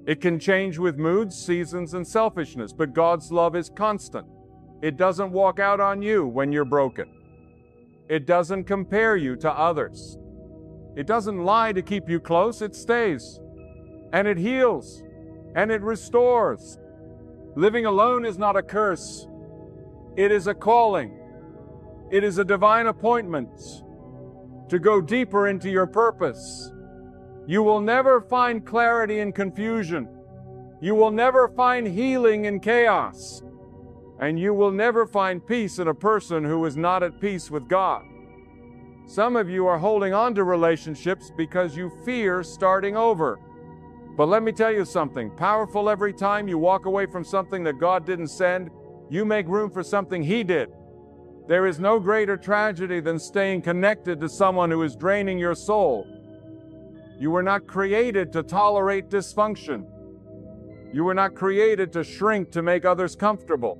It can change with moods, seasons, and selfishness, but God's love is constant. It doesn't walk out on you when you're broken. It doesn't compare you to others. It doesn't lie to keep you close, it stays. And it heals. And it restores. Living alone is not a curse. It is a calling. It is a divine appointment to go deeper into your purpose. You will never find clarity in confusion. You will never find healing in chaos. And you will never find peace in a person who is not at peace with God. Some of you are holding on to relationships because you fear starting over. But let me tell you something powerful. Every time you walk away from something that God didn't send, You make room for something He did. There is no greater tragedy than staying connected to someone who is draining your soul. You were not created to tolerate dysfunction. You were not created to shrink to make others comfortable.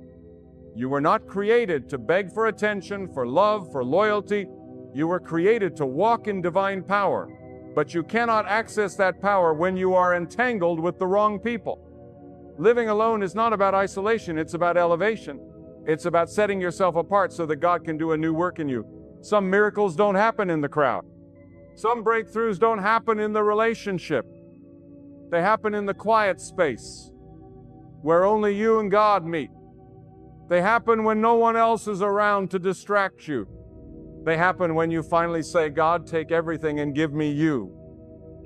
You were not created to beg for attention, for love, for loyalty. You were created to walk in divine power. But you cannot access that power when you are entangled with the wrong people. Living alone is not about isolation, it's about elevation. It's about setting yourself apart so that God can do a new work in you. Some miracles don't happen in the crowd. Some breakthroughs don't happen in the relationship. They happen in the quiet space where only you and God meet. They happen when no one else is around to distract you. They happen when you finally say, God, take everything and give me you.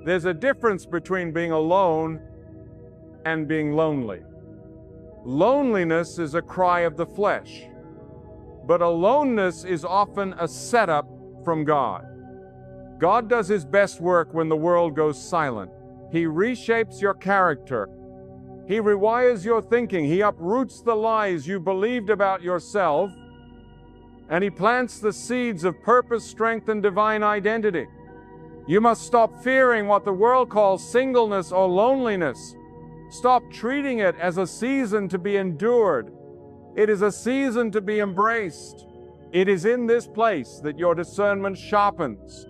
There's a difference between being alone and being lonely. Loneliness is a cry of the flesh, but aloneness is often a setup from God. God does His best work when the world goes silent. He reshapes your character. He rewires your thinking. He uproots the lies you believed about yourself, and He plants the seeds of purpose, strength, and divine identity. You must stop fearing what the world calls singleness or loneliness. Stop treating it as a season to be endured. It is a season to be embraced. It is in this place that your discernment sharpens.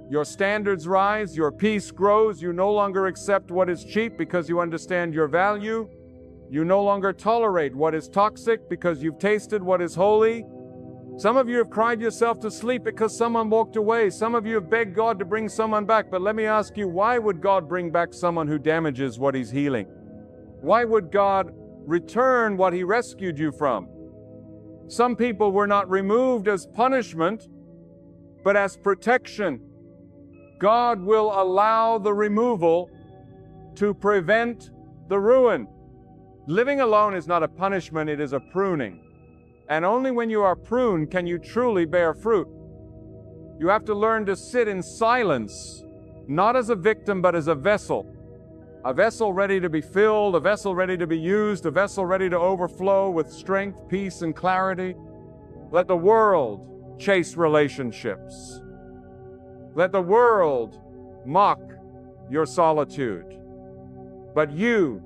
Your standards rise, your peace grows. You no longer accept what is cheap because you understand your value. You no longer tolerate what is toxic because you've tasted what is holy. Some of you have cried yourself to sleep because someone walked away. Some of you have begged God to bring someone back. But let me ask you, why would God bring back someone who damages what He's healing? Why would God return what He rescued you from? Some people were not removed as punishment, but as protection. God will allow the removal to prevent the ruin. Living alone is not a punishment, it is a pruning. And only when you are pruned can you truly bear fruit. You have to learn to sit in silence, not as a victim, but as a vessel. A vessel ready to be filled, a vessel ready to be used, a vessel ready to overflow with strength, peace, and clarity. Let the world chase relationships. Let the world mock your solitude. But you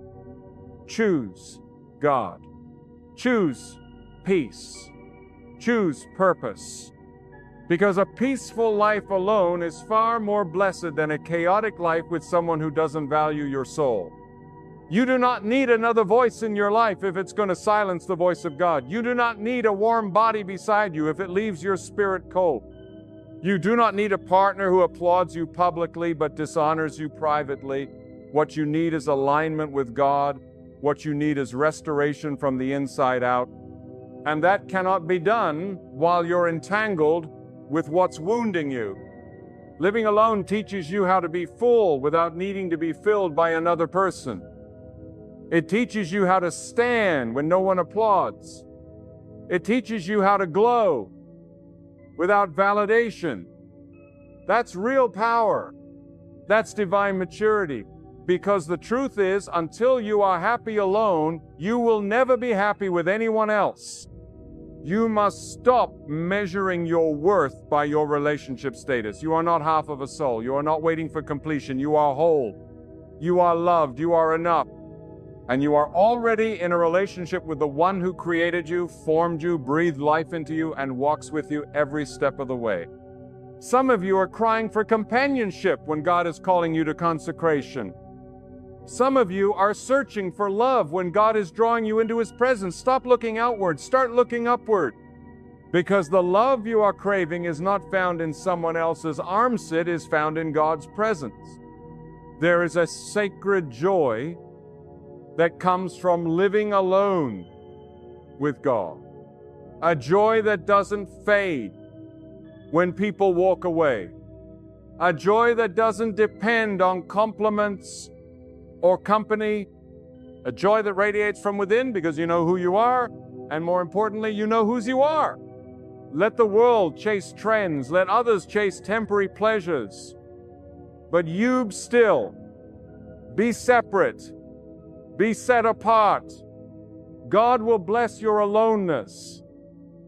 choose God. Choose peace. Choose purpose. Because a peaceful life alone is far more blessed than a chaotic life with someone who doesn't value your soul. You do not need another voice in your life if it's going to silence the voice of God. You do not need a warm body beside you if it leaves your spirit cold. You do not need a partner who applauds you publicly but dishonors you privately. What you need is alignment with God. What you need is restoration from the inside out. And that cannot be done while you're entangled with what's wounding you. Living alone teaches you how to be full without needing to be filled by another person. It teaches you how to stand when no one applauds. It teaches you how to glow without validation. That's real power. That's divine maturity. Because the truth is, until you are happy alone, you will never be happy with anyone else. You must stop measuring your worth by your relationship status. You are not half of a soul. You are not waiting for completion. You are whole. You are loved. You are enough. And you are already in a relationship with the one who created you, formed you, breathed life into you, and walks with you every step of the way. Some of you are crying for companionship when God is calling you to consecration. Some of you are searching for love when God is drawing you into His presence. Stop looking outward, start looking upward. Because the love you are craving is not found in someone else's arms, it is found in God's presence. There is a sacred joy that comes from living alone with God. A joy that doesn't fade when people walk away. A joy that doesn't depend on compliments or company. A joy that radiates from within because you know who you are, and more importantly, you know whose you are. Let the world chase trends, let others chase temporary pleasures. But you still be separate, be set apart, God will bless your aloneness.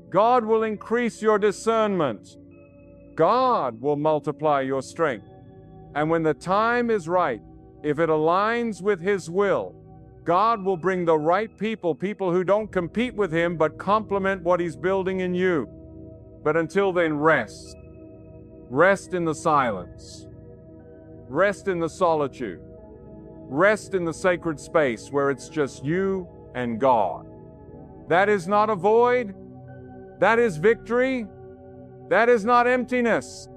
God will increase your discernment. God will multiply your strength. And when the time is right, if it aligns with His will, God will bring the right people, people who don't compete with Him but complement what He's building in you. But until then, rest. Rest in the silence. Rest in the solitude. Rest in the sacred space where it's just you and God. That is not a void. That is victory. That is not emptiness.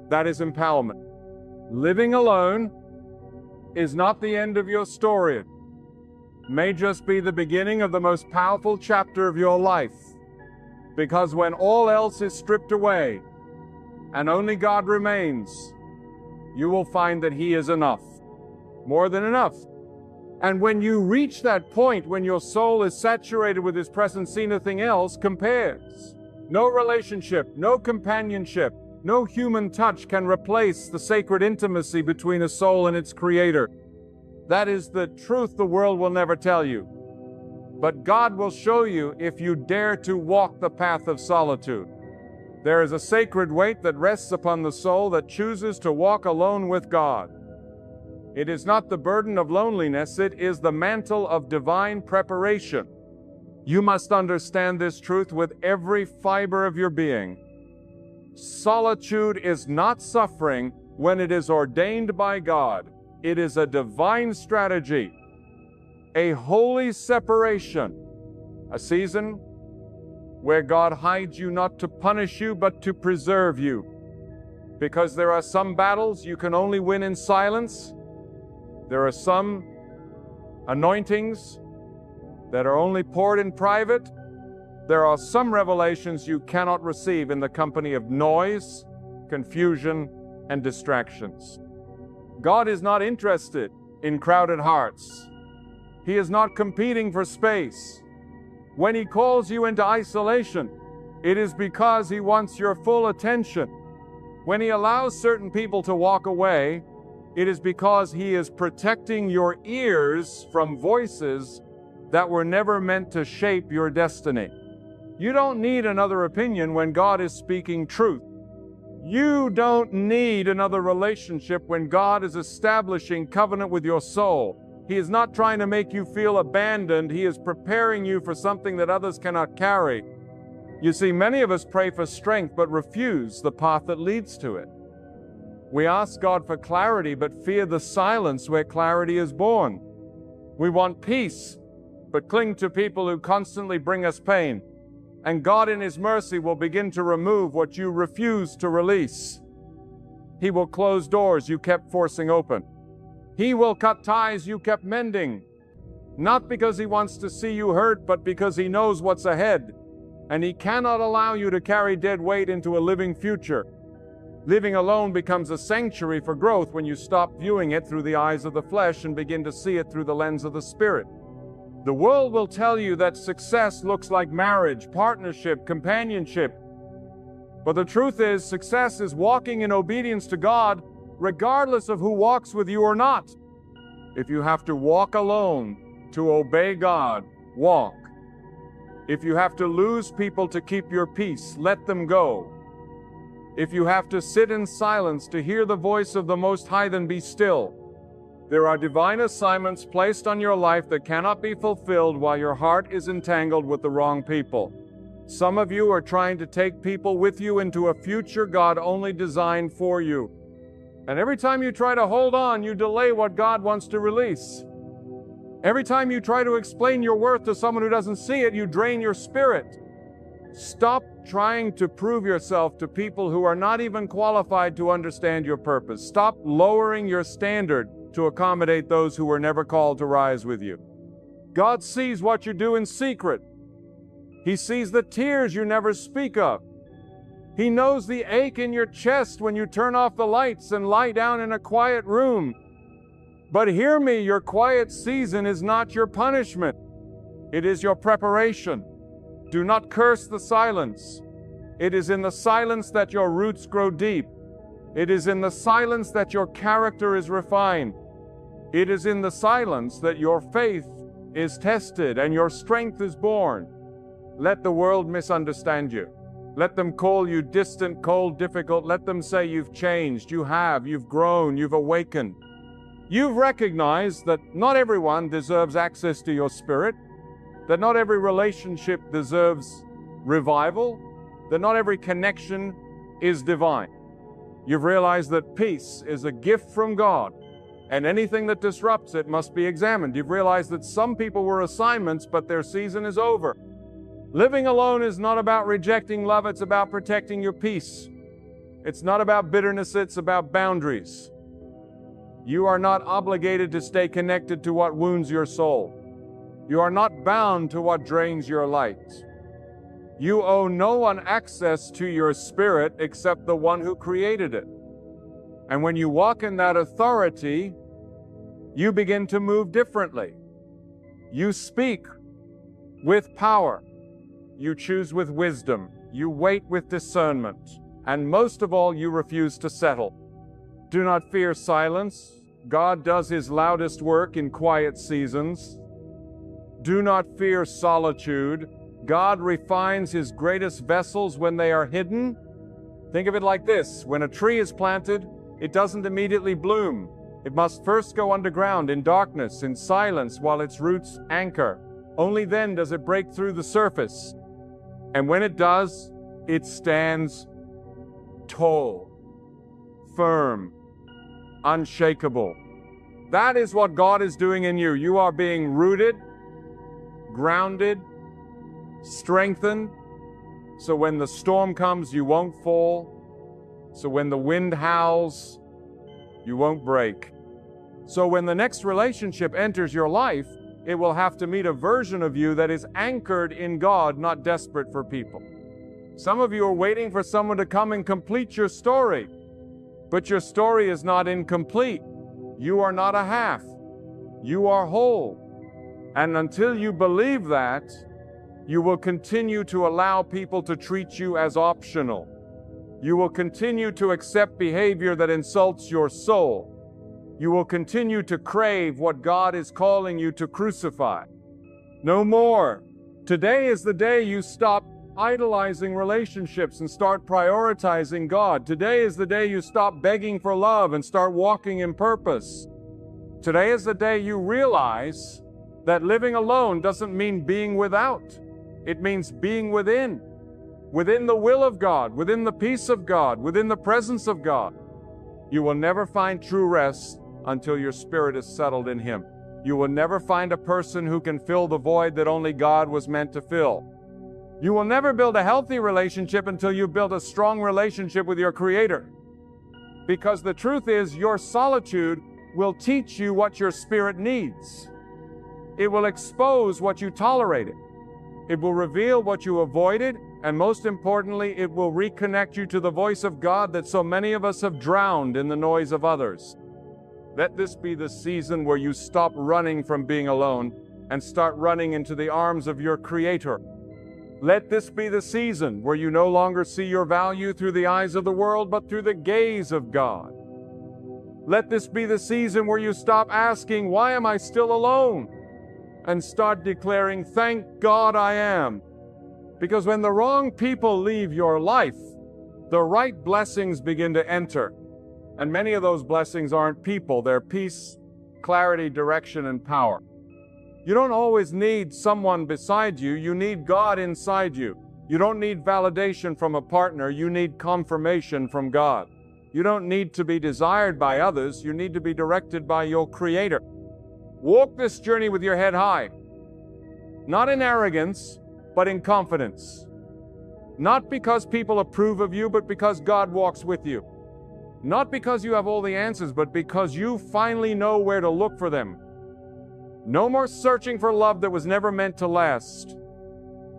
That is empowerment. Living alone is not the end of your story. It may just be the beginning of the most powerful chapter of your life. Because when all else is stripped away and only God remains, you will find that He is enough. More than enough. And when you reach that point, when your soul is saturated with His presence, see nothing else compares. No relationship, no companionship, no human touch can replace the sacred intimacy between a soul and its Creator. That is the truth the world will never tell you. But God will show you if you dare to walk the path of solitude. There is a sacred weight that rests upon the soul that chooses to walk alone with God. It is not the burden of loneliness, it is the mantle of divine preparation. You must understand this truth with every fiber of your being. Solitude is not suffering when it is ordained by God. It is a divine strategy, a holy separation, a season where God hides you not to punish you, but to preserve you. Because there are some battles you can only win in silence. There are some anointings that are only poured in private. There are some revelations you cannot receive in the company of noise, confusion, and distractions. God is not interested in crowded hearts. He is not competing for space. When He calls you into isolation, it is because He wants your full attention. When He allows certain people to walk away, it is because He is protecting your ears from voices that were never meant to shape your destiny. You don't need another opinion when God is speaking truth. You don't need another relationship when God is establishing covenant with your soul. He is not trying to make you feel abandoned. He is preparing you for something that others cannot carry. You see, many of us pray for strength but refuse the path that leads to it. We ask God for clarity but fear the silence where clarity is born. We want peace but cling to people who constantly bring us pain. And God in His mercy will begin to remove what you refuse to release. He will close doors you kept forcing open. He will cut ties you kept mending. Not because He wants to see you hurt, but because He knows what's ahead. And He cannot allow you to carry dead weight into a living future. Living alone becomes a sanctuary for growth when you stop viewing it through the eyes of the flesh and begin to see it through the lens of the Spirit. The world will tell you that success looks like marriage, partnership, companionship. But the truth is, success is walking in obedience to God, regardless of who walks with you or not. If you have to walk alone to obey God, walk. If you have to lose people to keep your peace, let them go. If you have to sit in silence to hear the voice of the Most High, then be still. There are divine assignments placed on your life that cannot be fulfilled while your heart is entangled with the wrong people. Some of you are trying to take people with you into a future God only designed for you. And every time you try to hold on, you delay what God wants to release. Every time you try to explain your worth to someone who doesn't see it, you drain your spirit. Stop trying to prove yourself to people who are not even qualified to understand your purpose. Stop lowering your standard to accommodate those who were never called to rise with you. God sees what you do in secret. He sees the tears you never speak of. He knows the ache in your chest when you turn off the lights and lie down in a quiet room. But hear me, your quiet season is not your punishment. It is your preparation. Do not curse the silence. It is in the silence that your roots grow deep. It is in the silence that your character is refined. It is in the silence that your faith is tested and your strength is born, let the world misunderstand you. Let them call you distant, cold, difficult. Let them say you've changed. You've grown, you've awakened. You've recognized that not everyone deserves access to your spirit, that not every relationship deserves revival, that not every connection is divine. You've realized that peace is a gift from God, and anything that disrupts it must be examined. You've realized that some people were assignments, but their season is over. Living alone is not about rejecting love, it's about protecting your peace. It's not about bitterness, it's about boundaries. You are not obligated to stay connected to what wounds your soul. You are not bound to what drains your light. You owe no one access to your spirit except the one who created it. And when you walk in that authority, you begin to move differently. You speak with power. You choose with wisdom. You wait with discernment. And most of all, you refuse to settle. Do not fear silence. God does his loudest work in quiet seasons. Do not fear solitude. God refines his greatest vessels when they are hidden. Think of it like this. When a tree is planted, it doesn't immediately bloom. It must first go underground in darkness, in silence, while its roots anchor. Only then does it break through the surface. And when it does, it stands tall, firm, unshakable. That is what God is doing in you. You are being rooted, grounded, strengthened, so when the storm comes, you won't fall. So when the wind howls, you won't break. So when the next relationship enters your life, it will have to meet a version of you that is anchored in God, not desperate for people. Some of you are waiting for someone to come and complete your story, but your story is not incomplete. You are not a half. You are whole. And until you believe that, you will continue to allow people to treat you as optional. You will continue to accept behavior that insults your soul. You will continue to crave what God is calling you to crucify. No more. Today is the day you stop idolizing relationships and start prioritizing God. Today is the day you stop begging for love and start walking in purpose. Today is the day you realize that living alone doesn't mean being without. It means being within the will of God, within the peace of God, within the presence of God. You will never find true rest until your spirit is settled in Him. You will never find a person who can fill the void that only God was meant to fill. You will never build a healthy relationship until you build a strong relationship with your Creator. Because the truth is, your solitude will teach you what your spirit needs. It will expose what you tolerated. It will reveal what you avoided, and most importantly, it will reconnect you to the voice of God that so many of us have drowned in the noise of others. Let this be the season where you stop running from being alone and start running into the arms of your Creator. Let this be the season where you no longer see your value through the eyes of the world, but through the gaze of God. Let this be the season where you stop asking, "Why am I still alone?" and start declaring, "Thank God I am." Because when the wrong people leave your life, the right blessings begin to enter. And many of those blessings aren't people, they're peace, clarity, direction, and power. You don't always need someone beside you, you need God inside you. You don't need validation from a partner, you need confirmation from God. You don't need to be desired by others, you need to be directed by your Creator. Walk this journey with your head high. Not in arrogance, but in confidence. Not because people approve of you, but because God walks with you. Not because you have all the answers, but because you finally know where to look for them. No more searching for love that was never meant to last.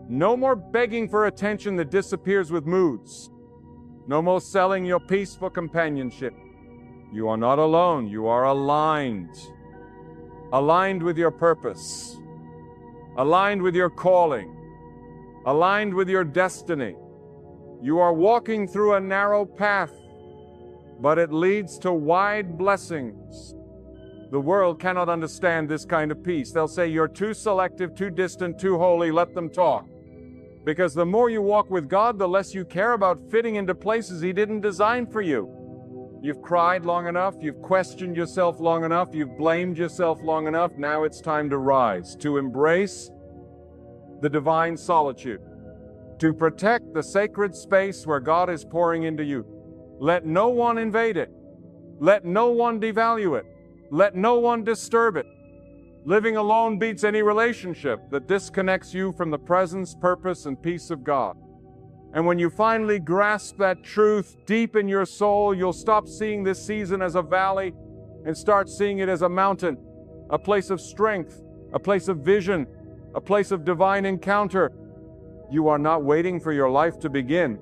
No more begging for attention that disappears with moods. No more selling your peace for companionship. You are not alone, you are aligned. Aligned with your purpose. Aligned with your calling. Aligned with your destiny. You are walking through a narrow path, but it leads to wide blessings. The world cannot understand this kind of peace. They'll say, you're too selective, too distant, too holy, let them talk. Because the more you walk with God, the less you care about fitting into places He didn't design for you. You've cried long enough, you've questioned yourself long enough, you've blamed yourself long enough. Now it's time to rise, to embrace the divine solitude, to protect the sacred space where God is pouring into you. Let no one invade it. Let no one devalue it. Let no one disturb it. Living alone beats any relationship that disconnects you from the presence, purpose, and peace of God. And when you finally grasp that truth deep in your soul, you'll stop seeing this season as a valley and start seeing it as a mountain, a place of strength, a place of vision, a place of divine encounter. You are not waiting for your life to begin.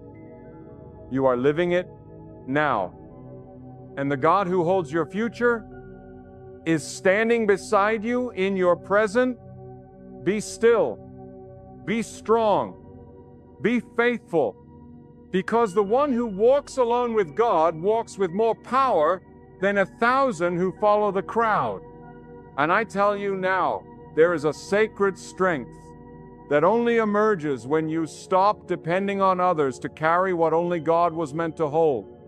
You are living it now. And the God who holds your future is standing beside you in your present. Be still. Be strong. Be faithful. Because the one who walks alone with God walks with more power than 1,000 who follow the crowd. And I tell you now, there is a sacred strength that only emerges when you stop depending on others to carry what only God was meant to hold.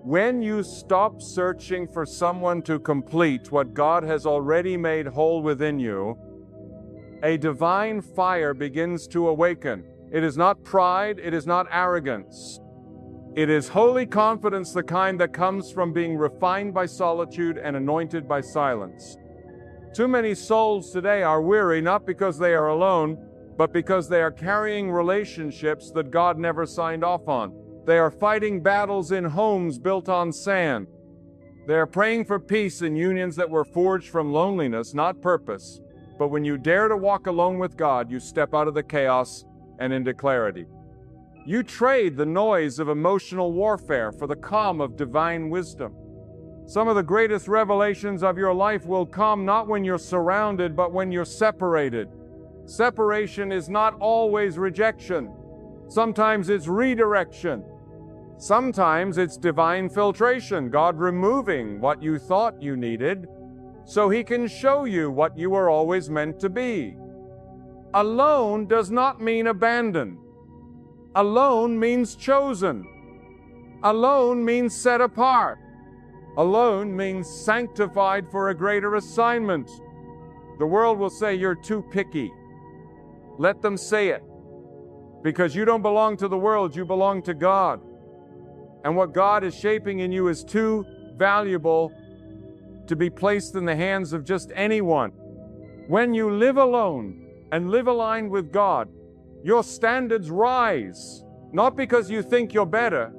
When you stop searching for someone to complete what God has already made whole within you, a divine fire begins to awaken. It is not pride, it is not arrogance. It is holy confidence, the kind that comes from being refined by solitude and anointed by silence. Too many souls today are weary not because they are alone, but because they are carrying relationships that God never signed off on. They are fighting battles in homes built on sand. They are praying for peace in unions that were forged from loneliness, not purpose. But when you dare to walk alone with God, you step out of the chaos and into clarity. You trade the noise of emotional warfare for the calm of divine wisdom. Some of the greatest revelations of your life will come not when you're surrounded, but when you're separated. Separation is not always rejection. Sometimes it's redirection. Sometimes it's divine filtration, God removing what you thought you needed so He can show you what you were always meant to be. Alone does not mean abandoned. Alone means chosen. Alone means set apart. Alone means sanctified for a greater assignment. The world will say you're too picky. Let them say it. Because you don't belong to the world, you belong to God. And what God is shaping in you is too valuable to be placed in the hands of just anyone. When you live alone and live aligned with God, your standards rise, not because you think you're better,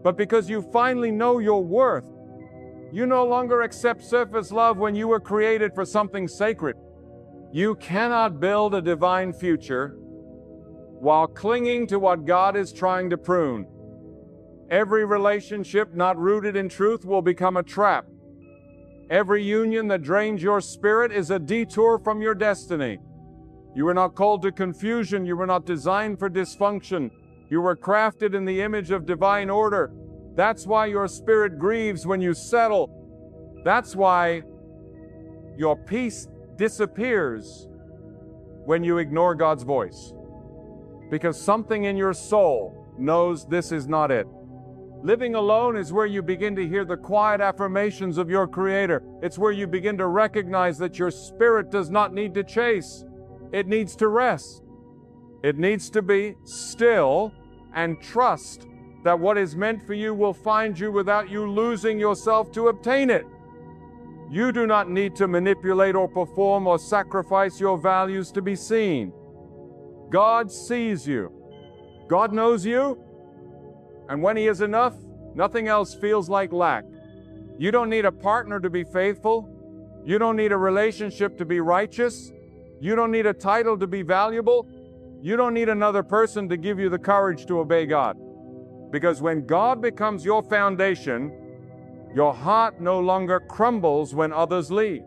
but because you finally know your worth. You no longer accept surface love when you were created for something sacred. You cannot build a divine future while clinging to what God is trying to prune. Every relationship not rooted in truth will become a trap. Every union that drains your spirit is a detour from your destiny. You were not called to confusion. You were not designed for dysfunction. You were crafted in the image of divine order. That's why your spirit grieves when you settle. That's why your peace disappears when you ignore God's voice. Because something in your soul knows this is not it. Living alone is where you begin to hear the quiet affirmations of your Creator. It's where you begin to recognize that your spirit does not need to chase. It needs to rest. It needs to be still and trust that what is meant for you will find you without you losing yourself to obtain it. You do not need to manipulate or perform or sacrifice your values to be seen. God sees you. God knows you. And when He is enough, nothing else feels like lack. You don't need a partner to be faithful. You don't need a relationship to be righteous. You don't need a title to be valuable. You don't need another person to give you the courage to obey God. Because when God becomes your foundation, your heart no longer crumbles when others leave.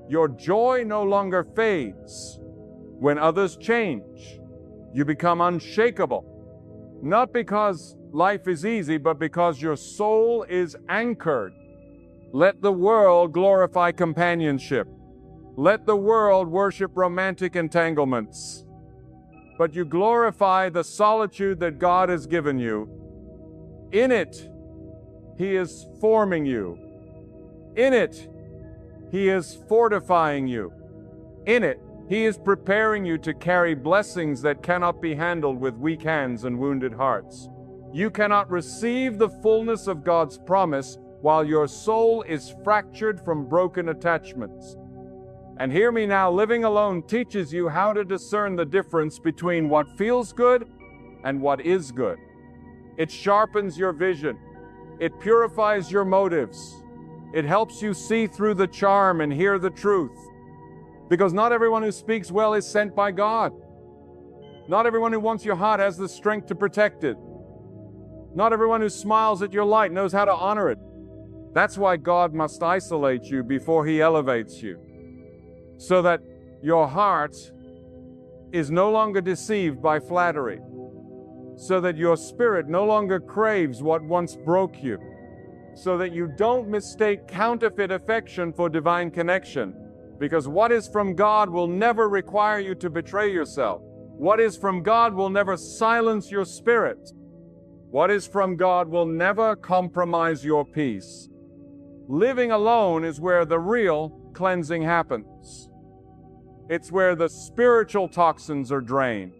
Your joy no longer fades when others change. You become unshakable. Not because life is easy, but because your soul is anchored Let the world glorify companionship. Let the world worship romantic entanglements. But you glorify the solitude that God has given you. In it, He is forming you. In it, He is fortifying you. In it, He is preparing you to carry blessings that cannot be handled with weak hands and wounded hearts. You cannot receive the fullness of God's promise while your soul is fractured from broken attachments. And hear me now, living alone teaches you how to discern the difference between what feels good and what is good. It sharpens your vision. It purifies your motives. It helps you see through the charm and hear the truth. Because not everyone who speaks well is sent by God. Not everyone who wants your heart has the strength to protect it. Not everyone who smiles at your light knows how to honor it. That's why God must isolate you before He elevates you, so that your heart is no longer deceived by flattery, so that your spirit no longer craves what once broke you, so that you don't mistake counterfeit affection for divine connection, because what is from God will never require you to betray yourself. What is from God will never silence your spirit. What is from God will never compromise your peace. Living alone is where the real cleansing happens. It's where the spiritual toxins are drained.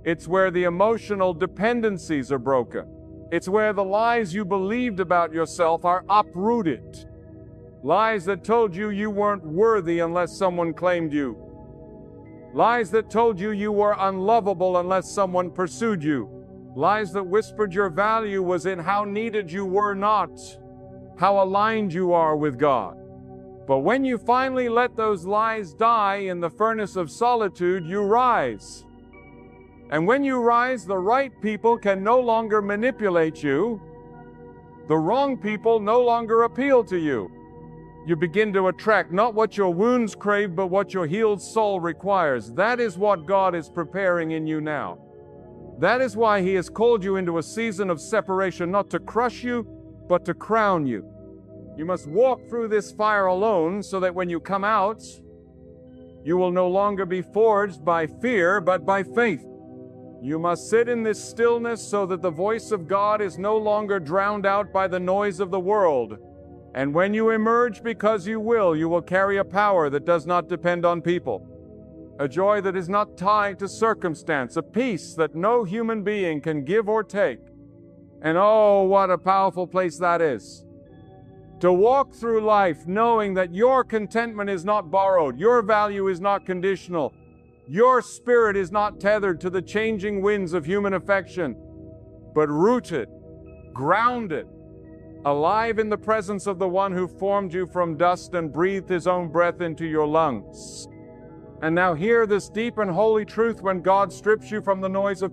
It's where the emotional dependencies are broken. It's where the lies you believed about yourself are uprooted. Lies that told you you weren't worthy unless someone claimed you. Lies that told you you were unlovable unless someone pursued you. Lies that whispered your value was in how needed you were not, how aligned you are with God. But when you finally let those lies die in the furnace of solitude, you rise. And when you rise, the right people can no longer manipulate you. The wrong people no longer appeal to you. You begin to attract not what your wounds crave, but what your healed soul requires. That is what God is preparing in you now. That is why He has called you into a season of separation, not to crush you, but to crown you. You must walk through this fire alone so that when you come out, you will no longer be forged by fear, but by faith. You must sit in this stillness so that the voice of God is no longer drowned out by the noise of the world. And when you emerge, because you will carry a power that does not depend on people. A joy that is not tied to circumstance, a peace that no human being can give or take. And oh, what a powerful place that is. To walk through life knowing that your contentment is not borrowed, your value is not conditional, your spirit is not tethered to the changing winds of human affection, but rooted, grounded, alive in the presence of the one who formed you from dust and breathed His own breath into your lungs. And now hear this deep and holy truth when God strips you from the noise of